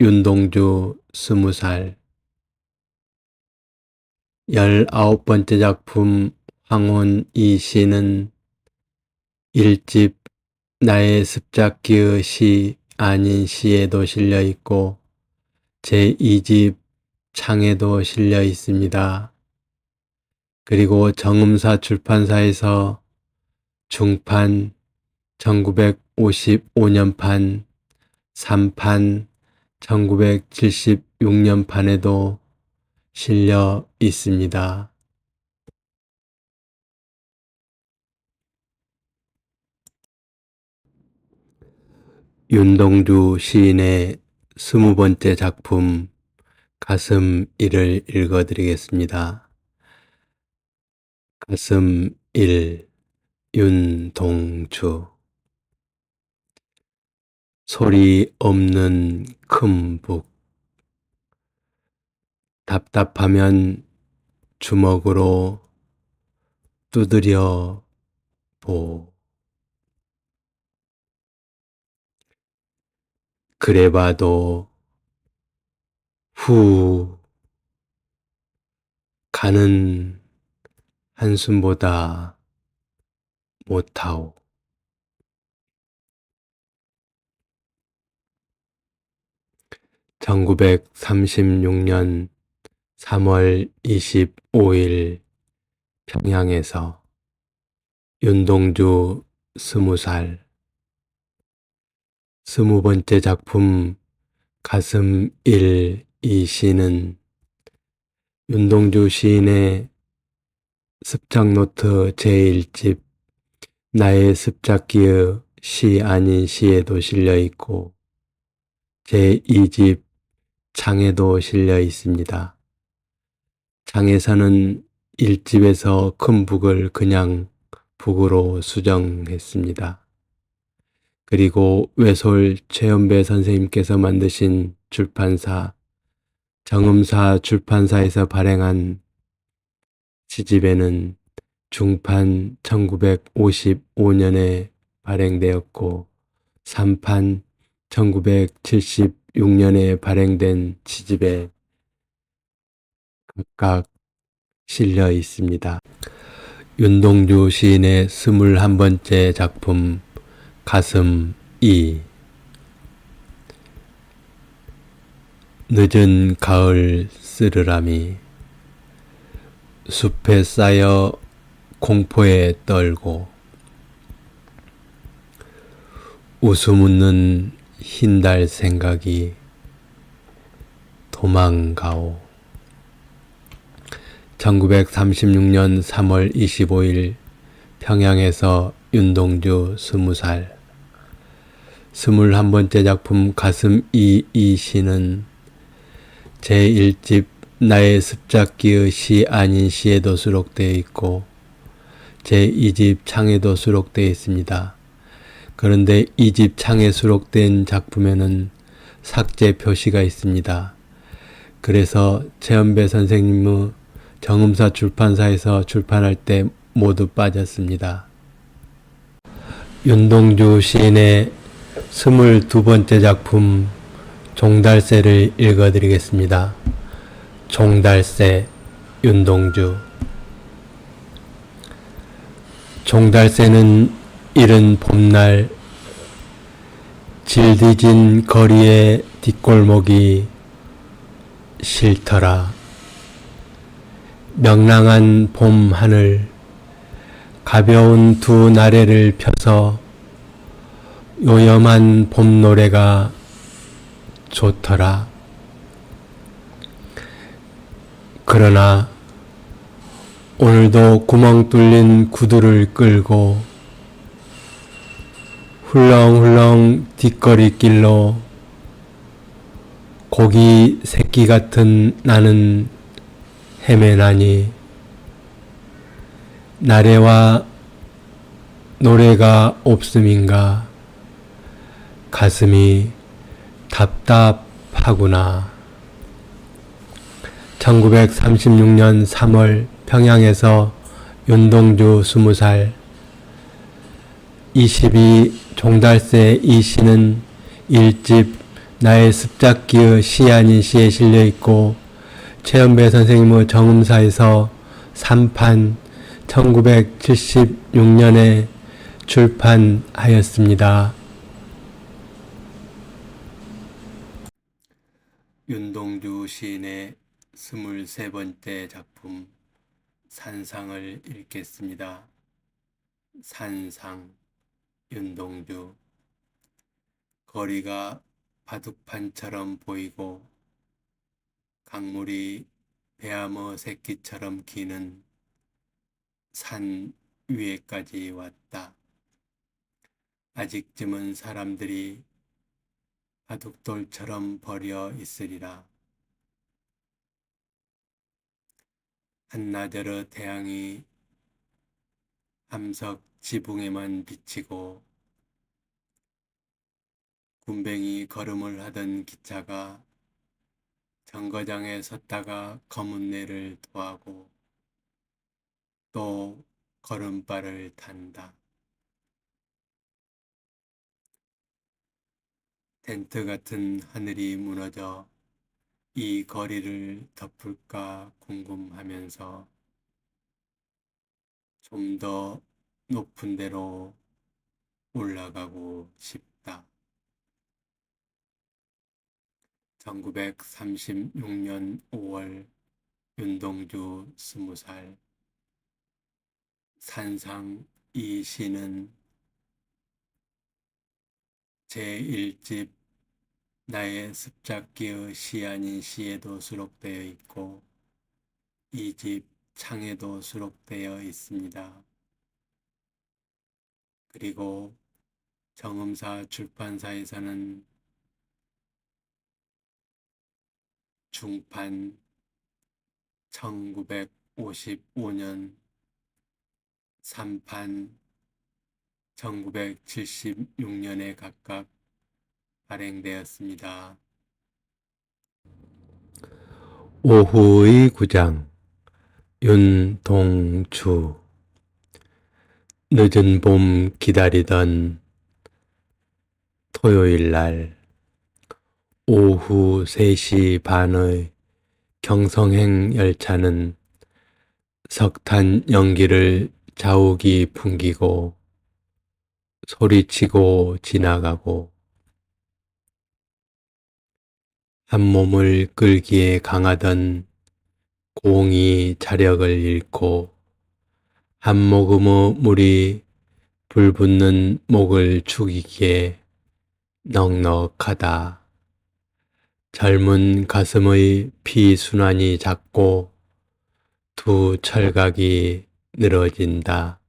윤동주 20살. 19번째 작품 황혼 이 시는 1집 나의 습작기의 시 아닌 시에도 실려 있고 제2집 창에도 실려 있습니다. 그리고 정음사 출판사에서 중판 1955년판 3판 1976년판에도 실려 있습니다. 윤동주 시인의 20번째 작품 가슴1을 읽어드리겠습니다. 가슴1 윤동주. 소리 없는 큰 북. 답답하면 주먹으로 두드려 보. 그래봐도 후 가는 한숨보다 못하오. 1936년 3월 25일 평양에서 윤동주 20살. 20번째 작품 가슴1 이 시는 윤동주 시인의 습작노트 제1집 나의 습작기의 시 아닌 시에도 실려 있고 제2집 창에도 실려 있습니다. 창에서는 1집에서 큰 북을 그냥 북으로 수정했습니다. 그리고 외솔 최연배 선생님께서 만드신 출판사 정음사 출판사에서 발행한 시집에는 중판 1955년에 발행되었고 3판 1976년에 발행된 시집에 각각 실려 있습니다. 윤동주 시인의 21번째 작품 가슴 2. 늦은 가을 쓰르람이 숲에 쌓여 공포에 떨고 웃음 웃는 흰달 생각이 도망가오. 1936년 3월 25일 평양에서 윤동주 20살 21번째 작품 가슴 이 시는 제1집 나의 습작기의 시 아닌 시에도 수록되어 있고 제2집 창에도 수록되어 있습니다. 그런데 이 집 창에 수록된 작품에는 삭제 표시가 있습니다. 그래서 최연배 선생님의 정음사 출판사에서 출판할 때 모두 빠졌습니다. 윤동주 시인의 22번째 작품 종달새를 읽어드리겠습니다. 종달새 윤동주. 종달새는 이른 봄날 질디진 거리의 뒷골목이 싫더라. 명랑한 봄 하늘 가벼운 두 나래를 펴서 요염한 봄 노래가 좋더라. 그러나 오늘도 구멍 뚫린 구두를 끌고 훌렁훌렁 뒷거리길로 고기 새끼 같은 나는 헤매나니 나래와 노래가 없음인가 가슴이 답답하구나. 1936년 3월 평양에서 윤동주 20살 22 종달새 이 시는 1집 나의 습작기의 시 아닌 시에 실려있고 최연배 선생님의 정음사에서 3판 1976년에 출판하였습니다. 윤동주 시인의 23번째 작품 산상을 읽겠습니다. 산상 윤동주. 거리가 바둑판처럼 보이고 강물이 배암어 새끼처럼 기는 산 위에까지 왔다. 아직쯤은 사람들이 바둑돌처럼 버려 있으리라. 한나절의 태양이 함석 지붕에만 비치고 군뱅이 걸음을 하던 기차가 정거장에 섰다가 검은 내를 토하고 또 걸음발을 탄다. 텐트 같은 하늘이 무너져 이 거리를 덮을까 궁금하면서 좀 더 높은 데로 올라가고 싶다. 1936년 5월 윤동주 20살. 산상 이 시는 제1집 나의 습작기의 시 아닌 시에도 수록되어 있고 2집 창에도 수록되어 있습니다. 그리고 정음사 출판사에서는 중판 1955년 3판 1976년에 각각 발행되었습니다. 오후의 구장 윤동주. 늦은 봄 기다리던 토요일 날 오후 3시 반의 경성행 열차는 석탄 연기를 자욱이 풍기고 소리치고 지나가고 한 몸을 끌기에 강하던 공이 자력을 잃고 한 모금의 물이 불붙는 목을 죽이기에 넉넉하다. 젊은 가슴의 피순환이 작고 두 철각이 늘어진다.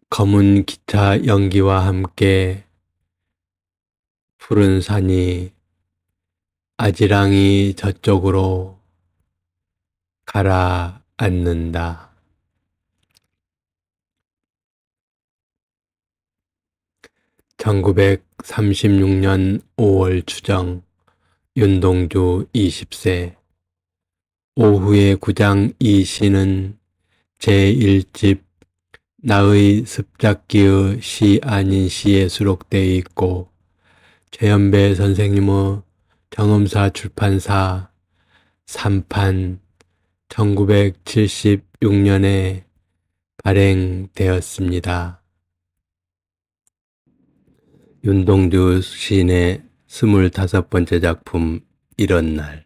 검은 기차 연기와 함께 푸른 산이 아지랑이 저쪽으로 가라앉는다. 1936년 5월 추정 윤동주 20세 오후에 구장 이 시는 제1집 나의 습작기의 시 아닌 시에 수록되어 있고 최연배 선생님의 정음사 출판사 3판 1976년에 발행되었습니다. 윤동주 시인의 25번째 작품 이런 날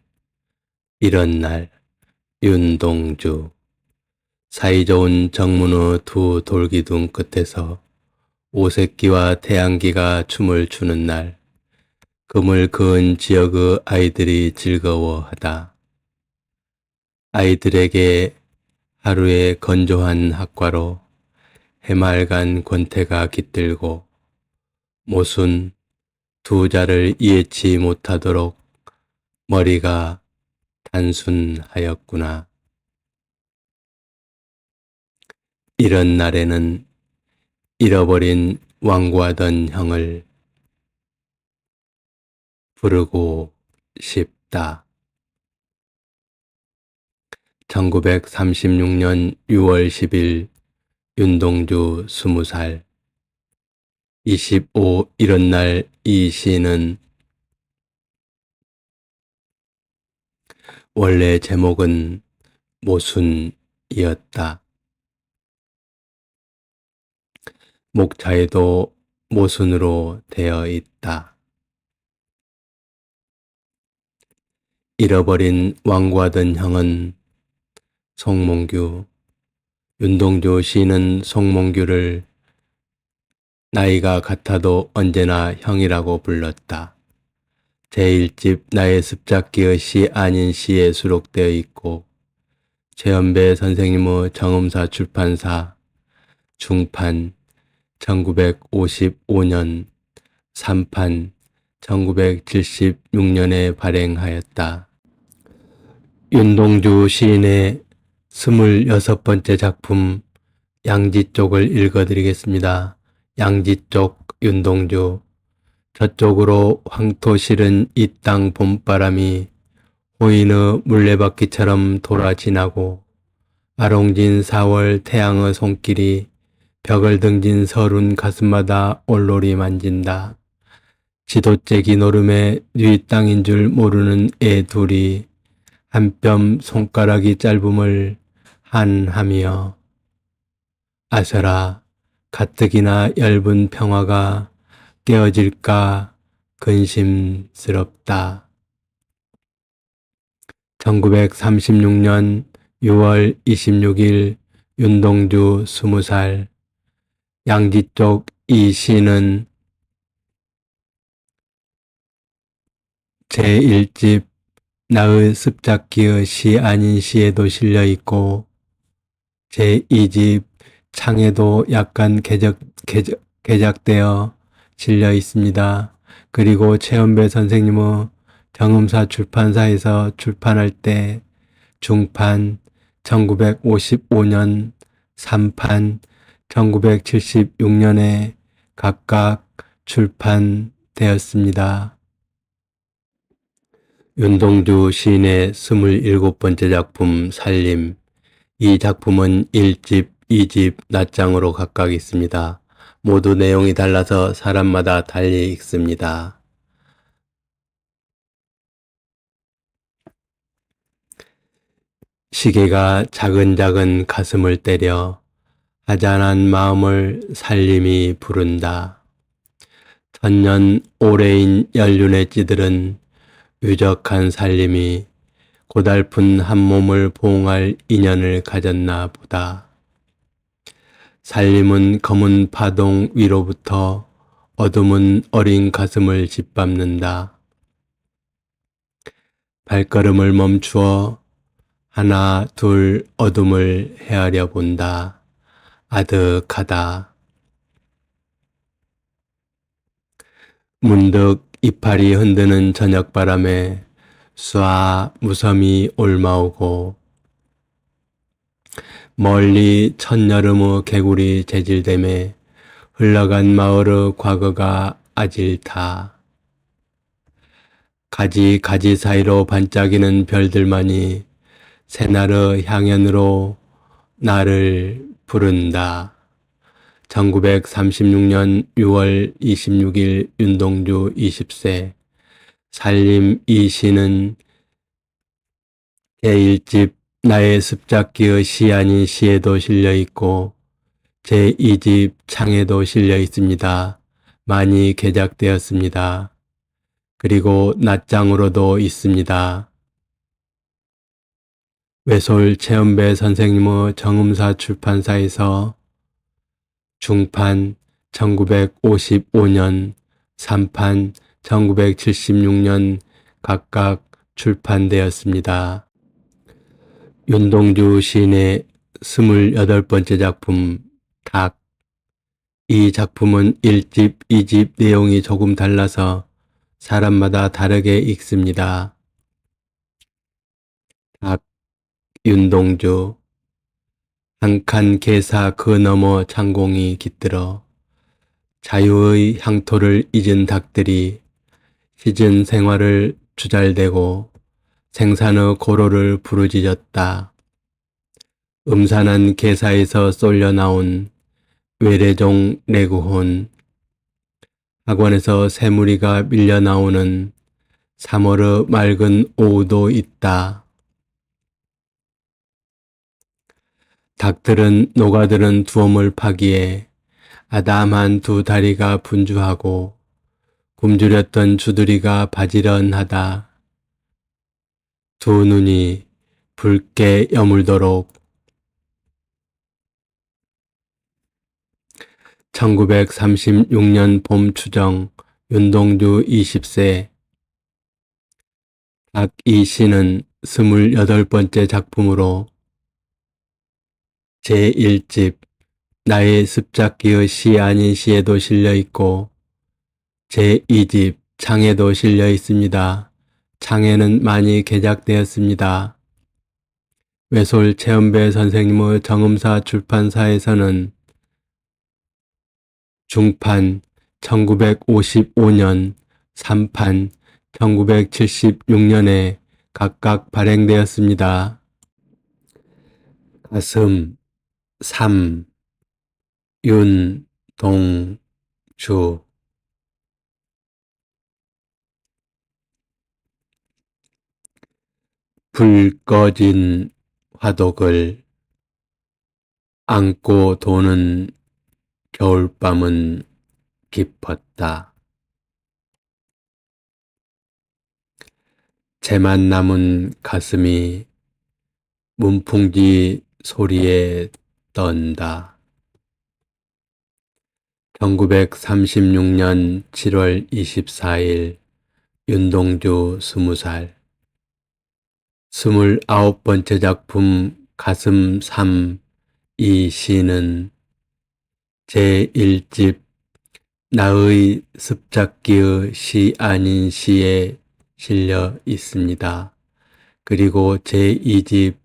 윤동주 사이좋은 정문의 두 돌기둥 끝에서 오색기와 태양기가 춤을 추는 날 금을 그은 지역의 아이들이 즐거워하다. 아이들에게 하루의 건조한 학과로 해맑은 권태가 깃들고 모순 두 자를 이해치 못하도록 머리가 단순하였구나. 이런 날에는 잃어버린 완고하던 형을 부르고 싶다. 1936년 6월 10일 윤동주 20살 25 이런 날 이 시는 원래 제목은 모순이었다. 목차에도 모순으로 되어 있다. 잃어버린 완고하던 형은 송몽규, 윤동주 시인은 송몽규를 나이가 같아도 언제나 형이라고 불렀다. 제1집 나의 습작기의 시 아닌 시에 수록되어 있고 최연배 선생님의 정음사 출판사 중판 1955년 3판 1976년에 발행하였다. 윤동주 시인의 26번째 작품 양지 쪽을 읽어드리겠습니다. 양지 쪽 윤동주 저쪽으로 황토 실은 이 땅 봄바람이 호인의 물레바퀴처럼 돌아 지나고 아롱진 4월 태양의 손길이 벽을 등진 서른 가슴마다 올로리 만진다. 지도째기 노름에 뉘 땅인 줄 모르는 애 둘이 한 뼘 손가락이 짧음을 한하며 아서라 가뜩이나 얇은 평화가 깨어질까 근심스럽다. 1936년 6월 26일 윤동주 20살 양지 쪽 이 시는 제1집 나의 습작기의 시 아닌 시에도 실려 있고 제2집 창에도 약간 개작되어 실려 있습니다. 그리고 최연배 선생님의 정음사 출판사에서 출판할 때 중판 1955년 3판 1976년에 각각 출판되었습니다. 윤동주 시인의 27번째 작품 살림 이 작품은 1집, 2집, 낱장으로 각각 있습니다. 모두 내용이 달라서 사람마다 달리 읽습니다. 시계가 차근차근 가슴을 때려 아잔한 마음을 살림이 부른다. 천년 오래인 연륜의 찌들은 유적한 살림이 고달픈 한 몸을 보응할 인연을 가졌나 보다. 살림은 검은 파동 위로부터 어둠은 어린 가슴을 짓밟는다. 발걸음을 멈추어 하나 둘 어둠을 헤아려 본다. 아득하다. 문득 이파리 흔드는 저녁바람에 쏴 무섬이 올마오고 멀리 첫여름의 개구리 재질됨에 흘러간 마을의 과거가 아질타. 가지 사이로 반짝이는 별들만이 새날의 향연으로 나를 부른다. 1936년 6월 26일 윤동주 20세. 살림 이 시는 제1집 나의 습작기의 시 아닌 시에도 실려있고 제2집 창에도 실려 있습니다. 많이 개작되었습니다. 그리고 낱장으로도 있습니다. 외솔 최연배 선생님의 정음사 출판사에서 중판 1955년, 3판 1976년 각각 출판되었습니다. 윤동주 시인의 28번째 작품 닭. 이 작품은 1집, 2집 내용이 조금 달라서 사람마다 다르게 읽습니다. 닭. 윤동주. 한 칸 개사 그 너머 창공이 깃들어 자유의 향토를 잊은 닭들이 시즌 생활을 주잘대고 생산의 고로를 부르짖었다. 음산한 개사에서 쏠려 나온 외래종 레구혼, 학원에서 새무리가 밀려 나오는 3월의 맑은 오후도 있다. 닭들은 녹아드는 두엄을 파기에 아담한 두 다리가 분주하고 굶주렸던 주둥이가 바지런하다. 두 눈이 붉게 여물도록 1936년 봄 추정 윤동주 20세. 닭 이 시는 28번째 작품으로 제1집 나의 습작기의 시 아닌 시에도 실려 있고 제2집 창에도 실려 있습니다. 창에는 많이 개작되었습니다. 외솔 최연배 선생님의 정음사 출판사에서는 중판 1955년, 3판 1976년에 각각 발행되었습니다. 가슴 3. 윤, 동, 주. 불 꺼진 화독을 안고 도는 겨울밤은 깊었다. 재만 남은 가슴이 문풍지 소리에 떤다. 1936년 7월 24일 윤동주 20살. 29번째 작품 가슴 3. 이 시는 제1집 나의 습작기의 시 아닌 시에 실려 있습니다. 그리고 제2집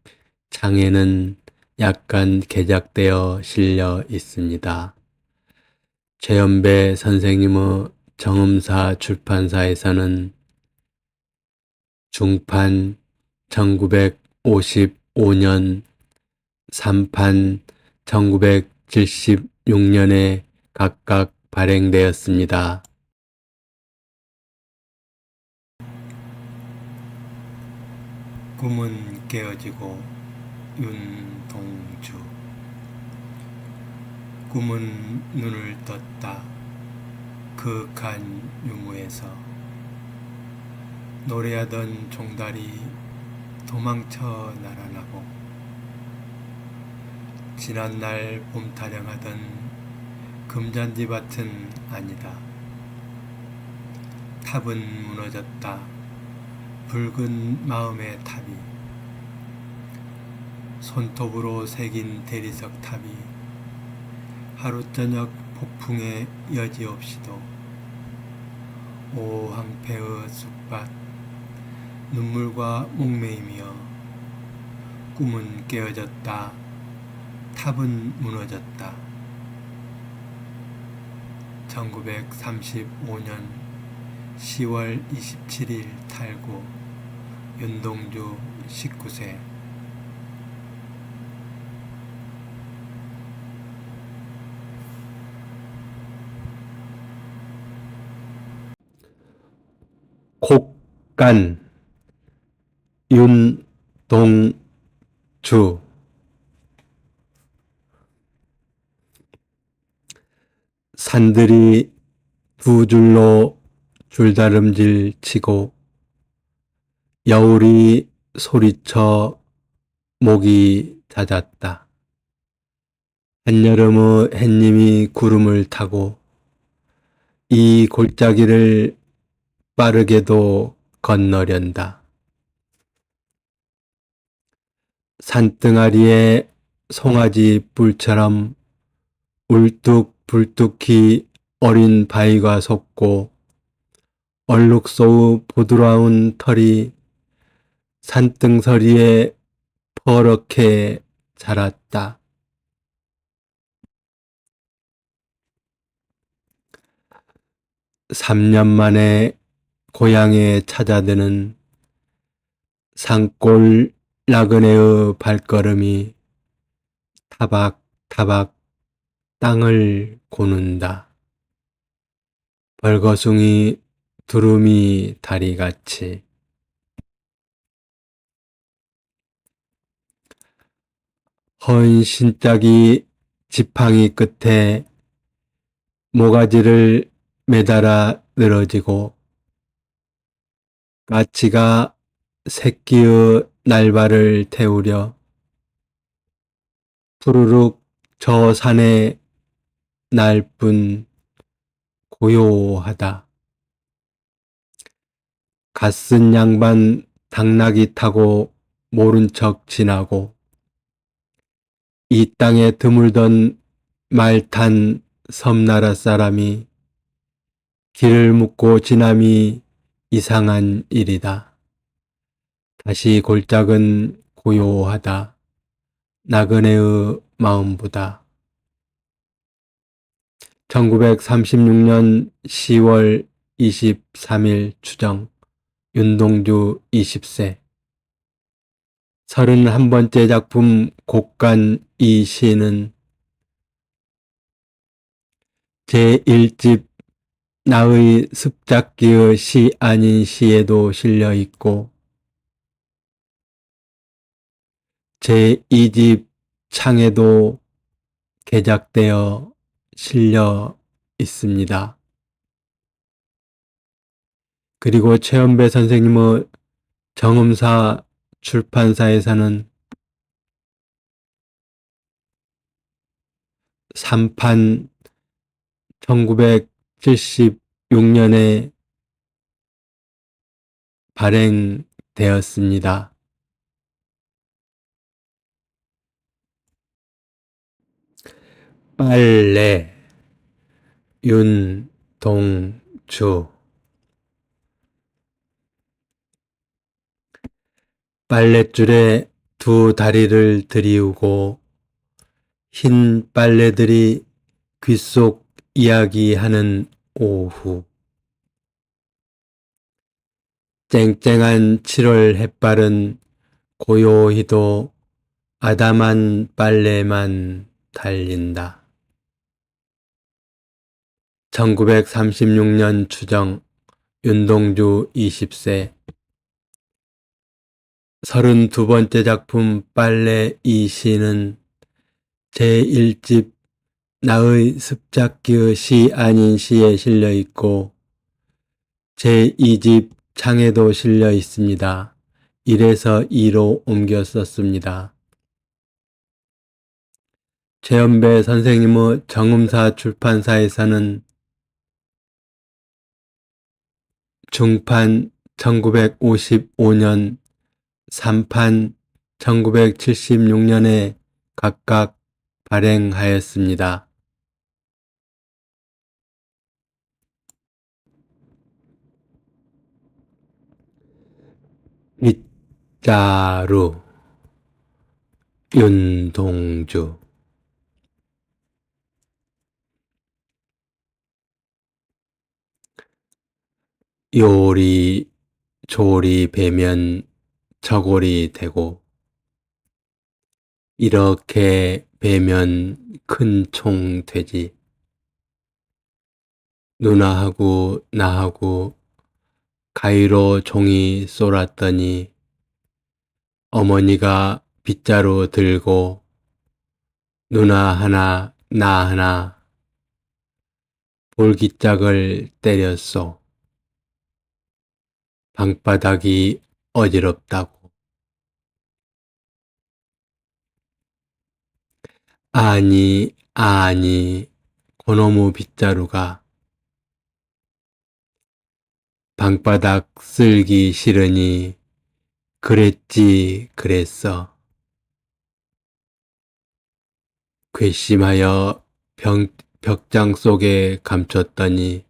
창에는 약간 개작되어 실려 있습니다. 최연배 선생님의 정음사 출판사에서는 중판 1955년 3판 1976년에 각각 발행되었습니다. 꿈은 깨어지고 윤동주. 꿈은 눈을 떴다. 그윽한 유무에서 노래하던 종달이 도망쳐 날아나고 지난날 봄 타령하던 금잔디밭은 아니다. 탑은 무너졌다. 붉은 마음의 탑이 손톱으로 새긴 대리석 탑이 하루 저녁 폭풍에 여지없이도 오황폐의 쑥밭 눈물과 목매이며 꿈은 깨어졌다. 탑은 무너졌다. 1935년 10월 27일 탈구 윤동주 19세. 곡간 윤동주. 산들이 두 줄로 줄다름질 치고 여울이 소리쳐 목이 잦았다. 한여름의 햇님이 구름을 타고 이 골짜기를 빠르게도 건너련다. 산등아리에 송아지 뿔처럼 울뚝불뚝히 어린 바위가 솟고 얼룩소의 보드라운 털이 산등서리에 퍼렇게 자랐다. (3년) 만에 고향에 찾아드는 산골 나그네의 발걸음이 타박타박 땅을 고는다. 벌거숭이 두루미 다리같이. 헌 신짝이 지팡이 끝에 모가지를 매달아 늘어지고 까치가 새끼의 날발을 태우려 푸르륵 저 산에 날 뿐 고요하다. 갓쓴 양반 당나귀 타고 모른 척 지나고 이 땅에 드물던 말 탄 섬나라 사람이 길을 묻고 지남이 이상한 일이다. 다시 골짝은 고요하다. 나그네의 마음보다. 1936년 10월 23일 추정 윤동주 20세. 31번째 작품 곡간 이 시는 제1집 나의 습작기의 시 아닌 시에도 실려 있고 제2집 창에도 개작되어 실려 있습니다. 그리고 최연배 선생님의 정음사 출판사에서는 3판 1976년에 발행되었습니다. 빨래 윤동주. 빨랫줄에 두 다리를 들이우고 흰 빨래들이 귓속 이야기하는 오후. 쨍쨍한 7월 햇발은 고요히도 아담한 빨래만 달린다. 1936년 추정 윤동주 20세 32번째 작품 빨래 이 시는 제1집 나의 습작기의 시 아닌 시에 실려 있고 제2집 창에도 실려 있습니다. 1에서 2로 옮겨 썼습니다. 최연배 선생님의 정음사 출판사에서는 중판 1955년, 3판 1976년에 각각 발행하였습니다. 빗자루 윤동주 요리 조리 배면 저고리 되고 이렇게 배면 큰 총 되지. 누나하고 나하고 가위로 종이 쏠았더니 어머니가 빗자루 들고 누나 하나 나 하나 볼기짝을 때렸소. 방바닥이 어지럽다고. 아니 고놈의 빗자루가 방바닥 쓸기 싫으니 그랬지 그랬어. 괘씸하여 벽장 속에 감췄더니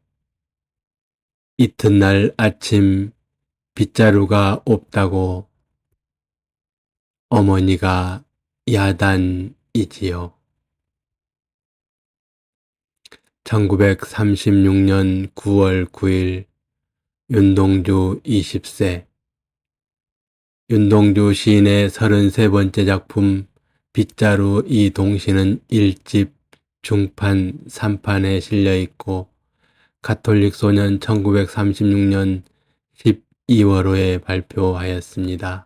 이튿날 아침 빗자루가 없다고 어머니가 야단이지요. 1936년 9월 9일 윤동주 20세 윤동주 시인의 33번째 작품 빗자루 이 동시는 1집 중판 3판에 실려 있고 가톨릭 소년 1936년 12월호에 발표하였습니다.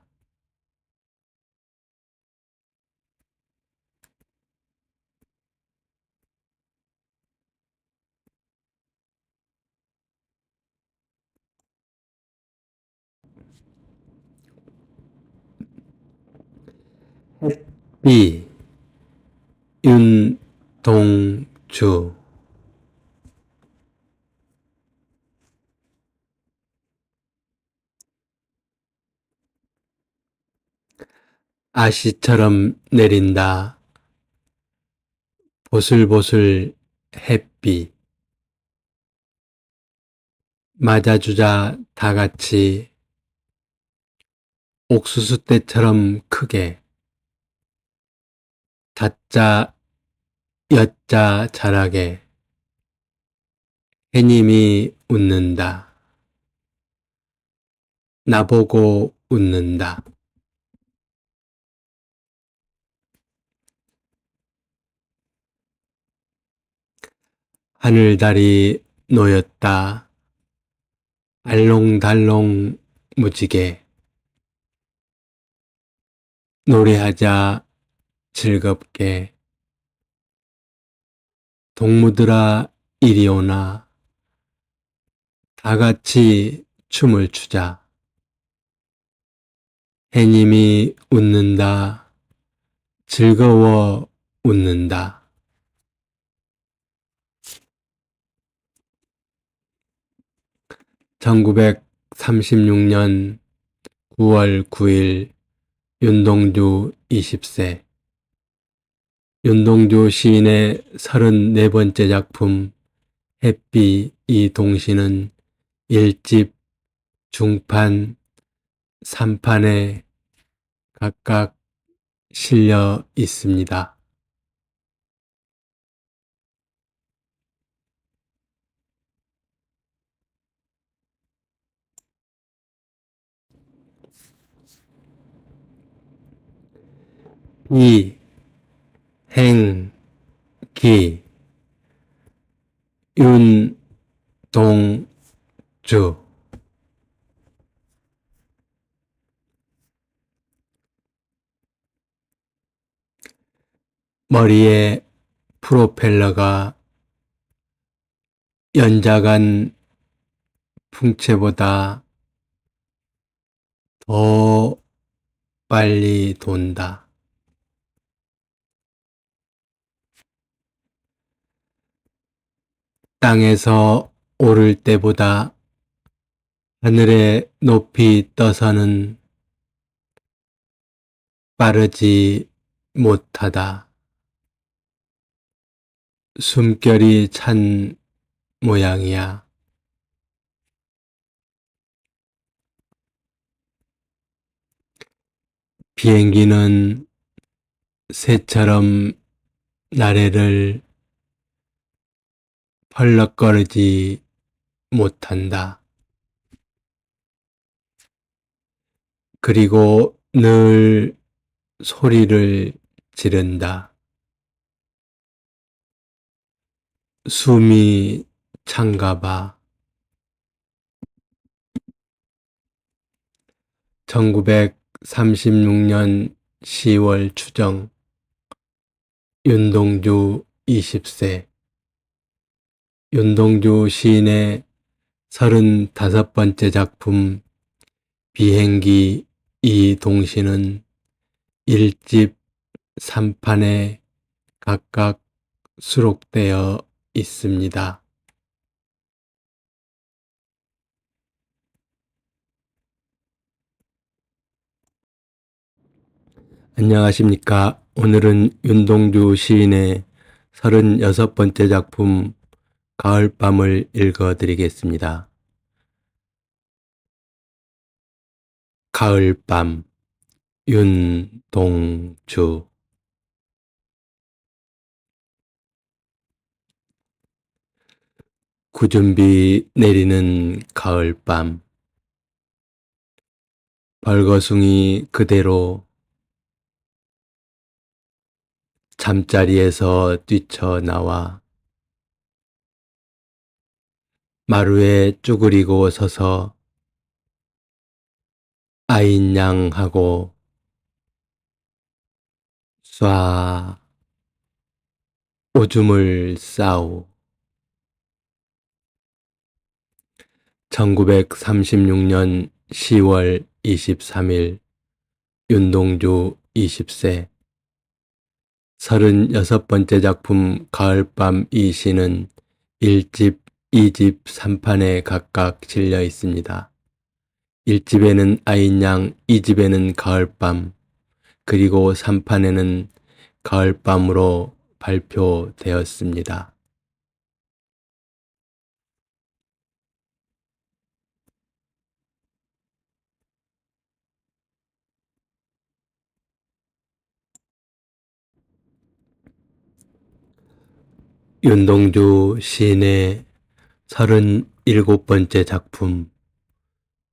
햇비 윤동주 아시처럼 내린다. 보슬보슬 햇비 맞아주자 다같이 옥수수 때처럼 크게 다자 여자 잘하게 해님이 웃는다. 나보고 웃는다. 하늘달이 놓였다. 알롱달롱 무지개 노래하자 즐겁게 동무들아 이리 오나 다같이 춤을 추자. 해님이 웃는다. 즐거워 웃는다. 1936년 9월 9일 윤동주 20세 윤동주 시인의 34번째 작품 햇비 이 동시는 1집 중판 3판에 각각 실려 있습니다. 비행기 윤동주 머리에 프로펠러가 연자간 풍채보다 더 빨리 돈다. 땅에서 오를 때보다 하늘에 높이 떠서는 빠르지 못하다. 숨결이 찬 모양이야. 비행기는 새처럼 나래를 펄럭거리지 못한다. 그리고 늘 소리를 지른다. 숨이 찬가 봐. 1936년 10월 추정 윤동주 20세 윤동주 시인의 35번째 작품 비행기 이 동시는 1집 3판에 각각 수록되어 있습니다. 안녕하십니까. 오늘은 윤동주 시인의 36번째 작품 가을밤을 읽어드리겠습니다. 가을밤 윤동주 구준비 내리는 가을밤 벌거숭이 그대로 잠자리에서 뛰쳐나와 마루에 쭈그리고 서서 아인양하고 쏴 오줌을 싸우 1936년 10월 23일 윤동주 20세 36번째 작품 가을밤 이 시는 1집, 2집, 3판에 각각 실려 있습니다. 1집에는 아인양, 2집에는 가을밤, 그리고 3판에는 가을밤으로 발표되었습니다. 윤동주 시인의 37번째 작품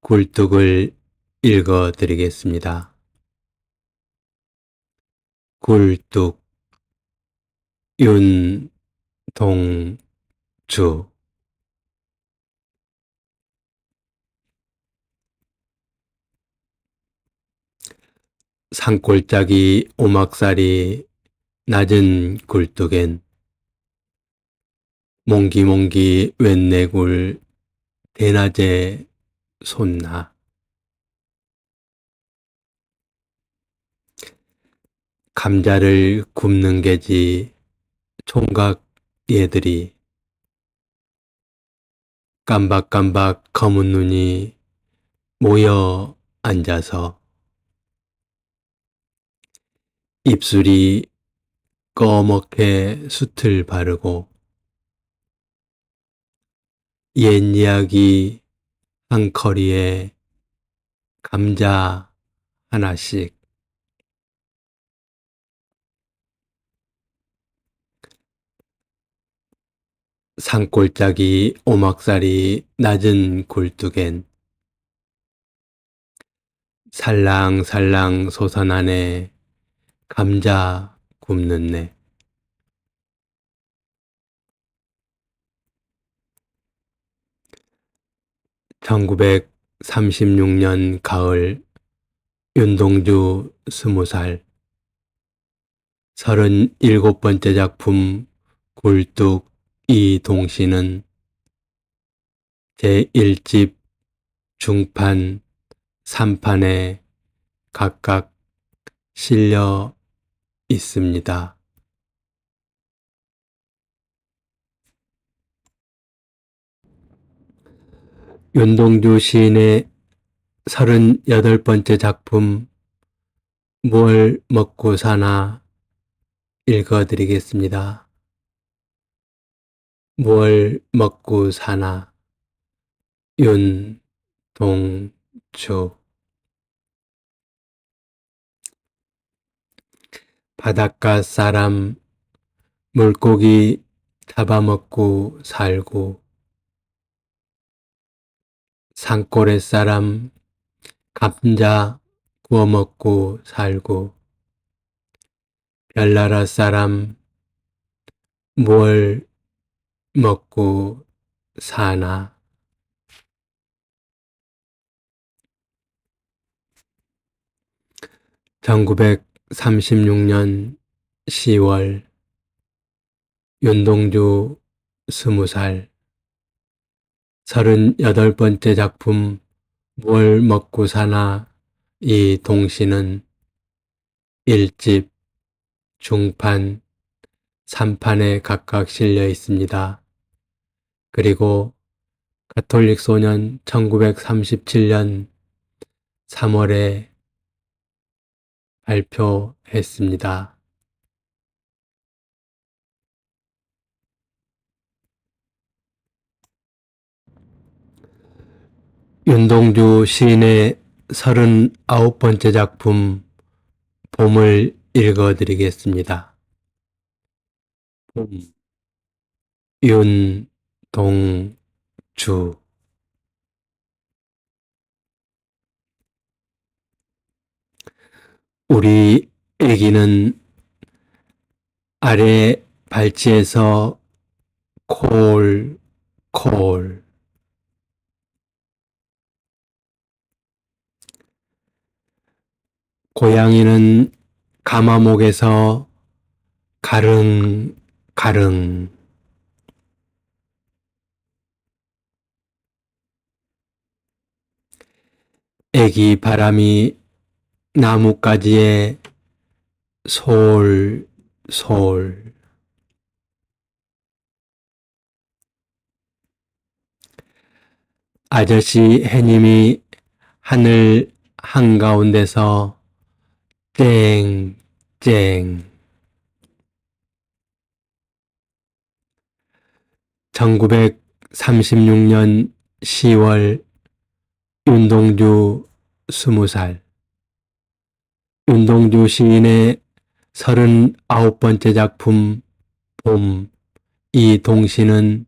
굴뚝을 읽어드리겠습니다. 굴뚝 윤동주 산골짜기 오막살이 낮은 굴뚝엔 몽기몽기 웬내굴 대낮에 솟나 감자를 굽는 게지 총각 얘들이 깜박깜박 검은 눈이 모여 앉아서 입술이 꺼멓게 숯을 바르고 옛 이야기 한 커리에 감자 하나씩 산골짜기 오막살이 낮은 굴뚝엔 살랑살랑 솟아나네 감자 굽는네. 1936년 가을 윤동주 20살 37번째 작품 굴뚝 이동시는 제1집 중판 3판에 각각 실려 있습니다. 윤동주 시인의 38번째 작품 뭘 먹고 사나 읽어드리겠습니다. 뭘 먹고 사나 윤동주 바닷가 사람 물고기 잡아먹고 살고 산골의 사람 감자 구워먹고 살고 별나라 사람 뭘 먹고 사나. 1936년 10월 윤동주 20살 38번째 작품 뭘 먹고 사나 이 동시는 1집 중판 3판에 각각 실려 있습니다. 그리고 가톨릭 소년 1937년 3월에 발표했습니다. 윤동주 시인의 39번째 작품 봄을 읽어드리겠습니다. 봄 윤동주 우리 애기는 아래 발치에서 콜콜 고양이는 가마목에서 가릉가릉 애기 바람이 나뭇가지에 솔솔 아저씨 해님이 하늘 한가운데서 쨍쨍 1936년 10월 윤동주 20살 윤동주 시인의 39번째 작품 봄 이 동시는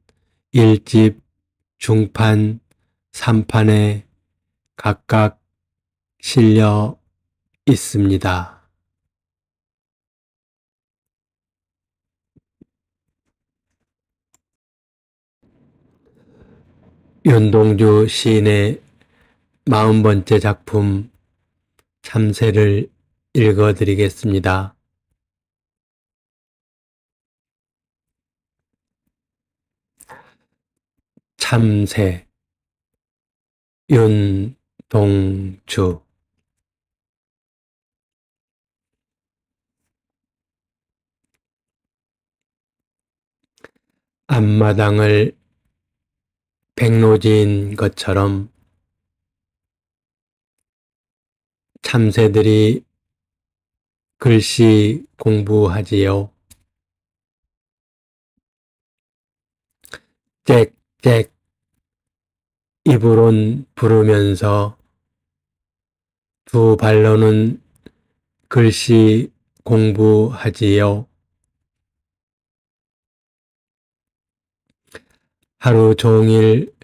1집 중판 3판에 각각 실려 있습니다. 윤동주 시인의 40번째 작품 참새를 읽어드리겠습니다. 참새 윤동주 앞마당을 백로지인 것처럼 참새들이 글씨 공부하지요. 짹짹 입으론 부르면서 두 발로는 글씨 공부하지요. 하루 종일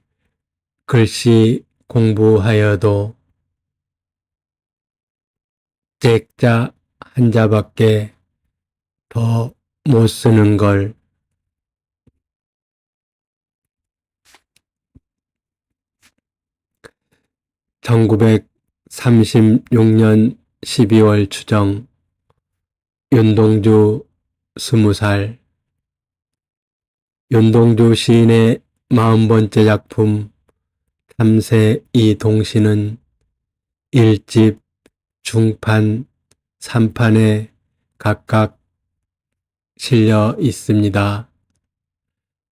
글씨 공부하여도 짹자 한자밖에 더 못 쓰는 걸 (1936년 12월) 추정 윤동주 20살. 윤동주 시인의 40번째 작품 탐세 이 동시는 1집, 중판, 3판에 각각 실려 있습니다.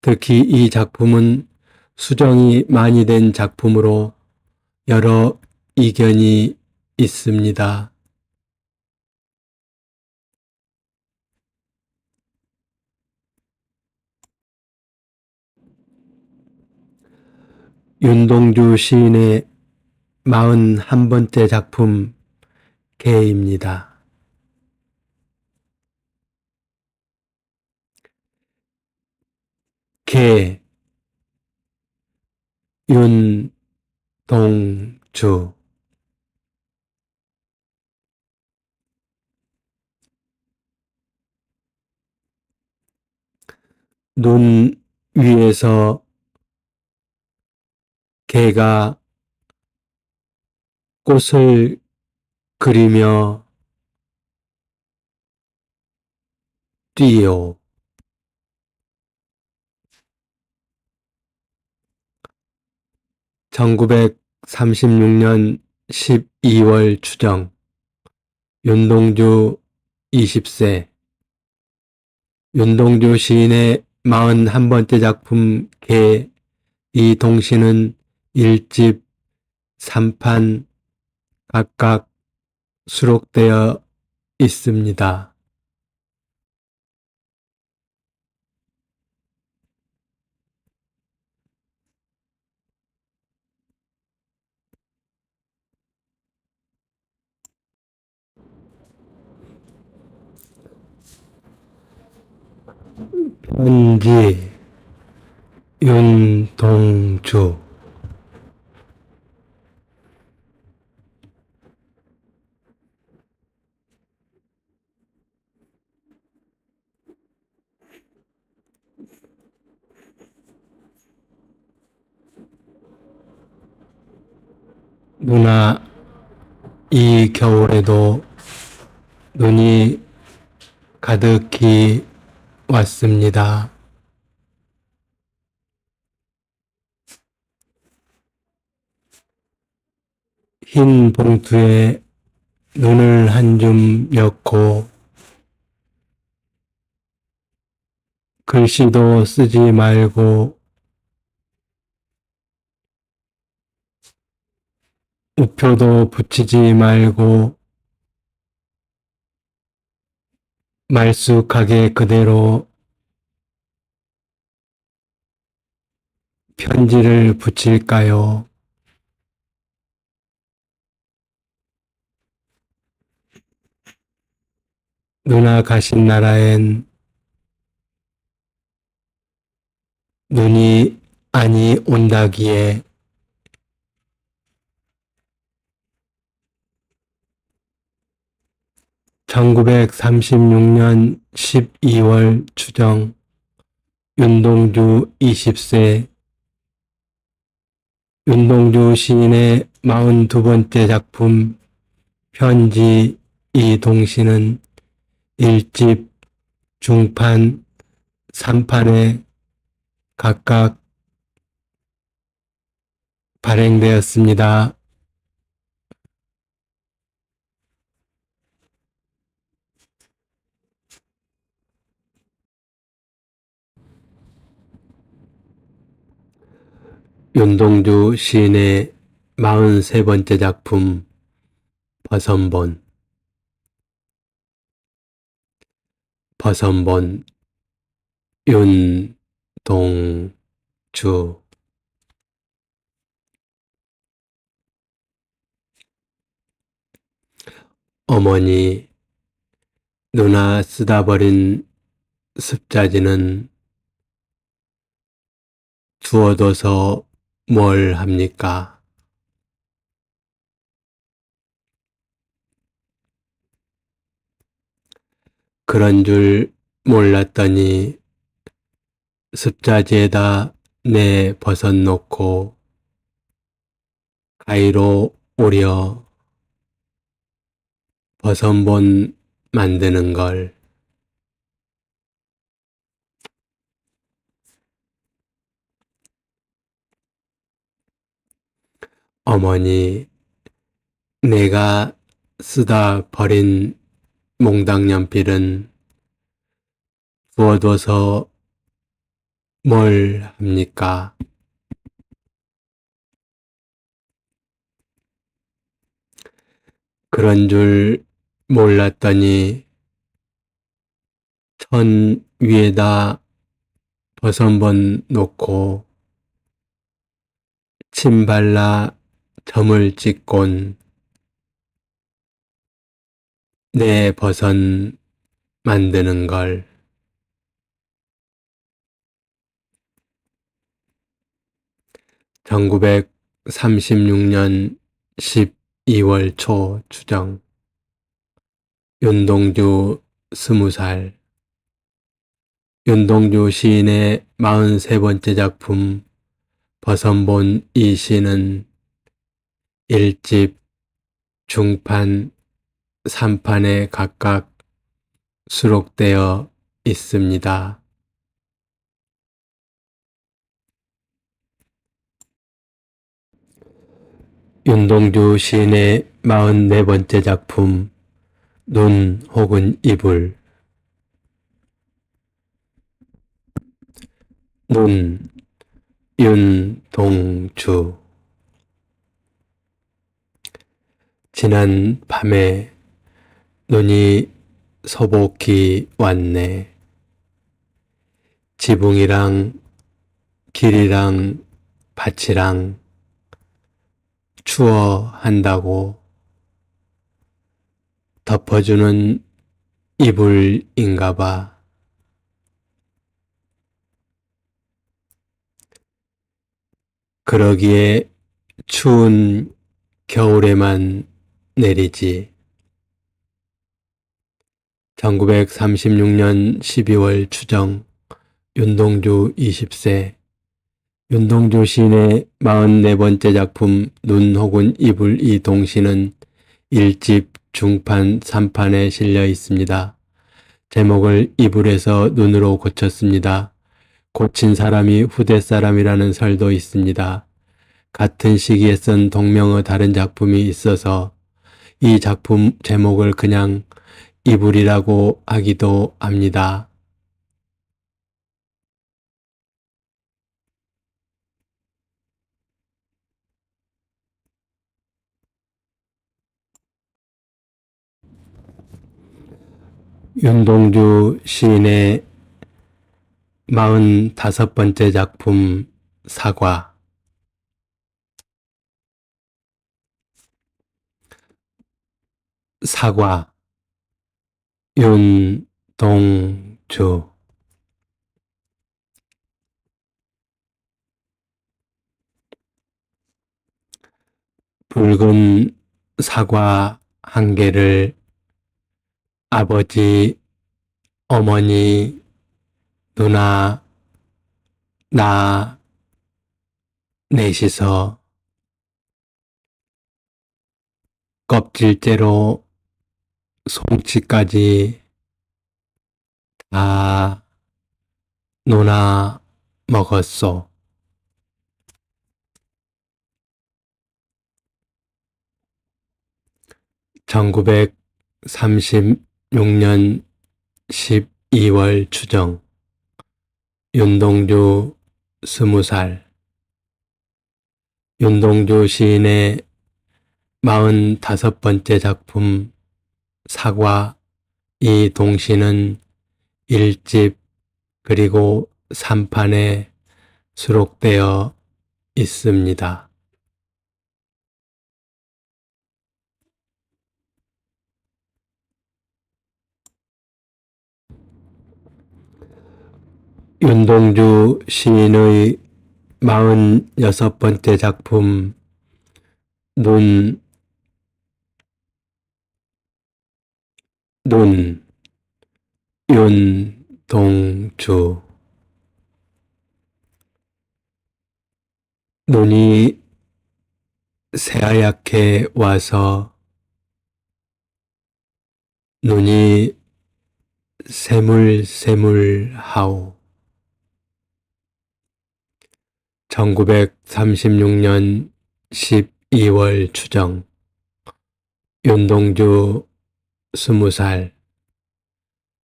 특히 이 작품은 수정이 많이 된 작품으로 여러 이견이 있습니다. 윤동주 시인의 41번째 작품 개입니다. 개, 윤동주. 눈 위에서 개가 꽃을 그리며 뛰요. (1936년 12월) 추정 윤동주 20세. 윤동주 시인의 41번째 작품 개 이 동시는 1집, 3판 각각 수록되어 있습니다. 편지 윤동주. 누나, 이 겨울에도 눈이 가득히 왔습니다. 흰 봉투에 눈을 한 줌 넣고 글씨도 쓰지 말고 우표도 붙이지 말고 말쑥하게 그대로 편지를 붙일까요? 누나 가신 나라엔 눈이 아니 온다기에 (1936년 12월) 추정 윤동주 20세. 윤동주 시인의 42번째 작품 편지 이 동시는 1집, 중판, 3판에 각각 발행되었습니다. 윤동주 시인의 43번째 작품 버선본. 버선본 윤동주. 어머니, 누나 쓰다 버린 습자지는 두어둬서 뭘 합니까? 그런 줄 몰랐더니 습자지에다 내 버섯 놓고 가위로 오려 버섯본 만드는 걸. 어머니, 내가 쓰다 버린 몽당 연필은 부어둬서 뭘 합니까? 그런 줄 몰랐더니 천 위에다 버섯본 놓고 침 발라 점을 찍곤 내 버섯 만드는 걸. 1936년 12월 초 추정. 윤동주 20살. 윤동주 시인의 43번째 작품 버선본 이 시는 1집, 중판, 3판에 각각 수록되어 있습니다. 윤동주 시인의 44번째 작품 눈 혹은 이불. 눈, 윤동주. 지난 밤에 눈이 소복히 왔네. 지붕이랑 길이랑 밭이랑 추워한다고 덮어주는 이불인가봐. 그러기에 추운 겨울에만 내리지. 1936년 12월 추정. 윤동주 20세. 윤동주 시인의 44번째 작품 눈 혹은 이불 이 동시는 1집 중판 3판에 실려 있습니다. 제목을 이불에서 눈으로 고쳤습니다. 고친 사람이 후대 사람이라는 설도 있습니다. 같은 시기에 쓴 동명의 다른 작품이 있어서 이 작품 제목을 그냥 이불이라고 하기도 합니다. 윤동주 시인의 45번째 작품 사과. 사과. 윤동주. 붉은 사과 한 개를 아버지, 어머니, 누나, 나 넷이서 껍질째로 송치까지 다 누나 먹었소. 1936년 12월 추정. 윤동주 20살. 윤동주 시인의 45번째 작품 사과 이 동시는 1집 그리고 3판에 수록되어 있습니다. 윤동주 시인의 46번째 작품 눈. 윤동주. 눈이 새하얗게 와서 눈이 새물새물하오. 1936년 12월 추정. 윤동주 20살.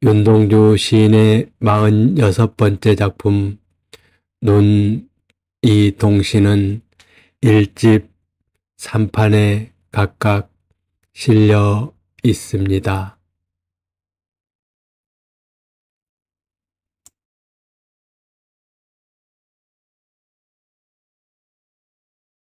윤동주 시인의 46번째 작품 눈이 동시는 1집 3판에 각각 실려 있습니다.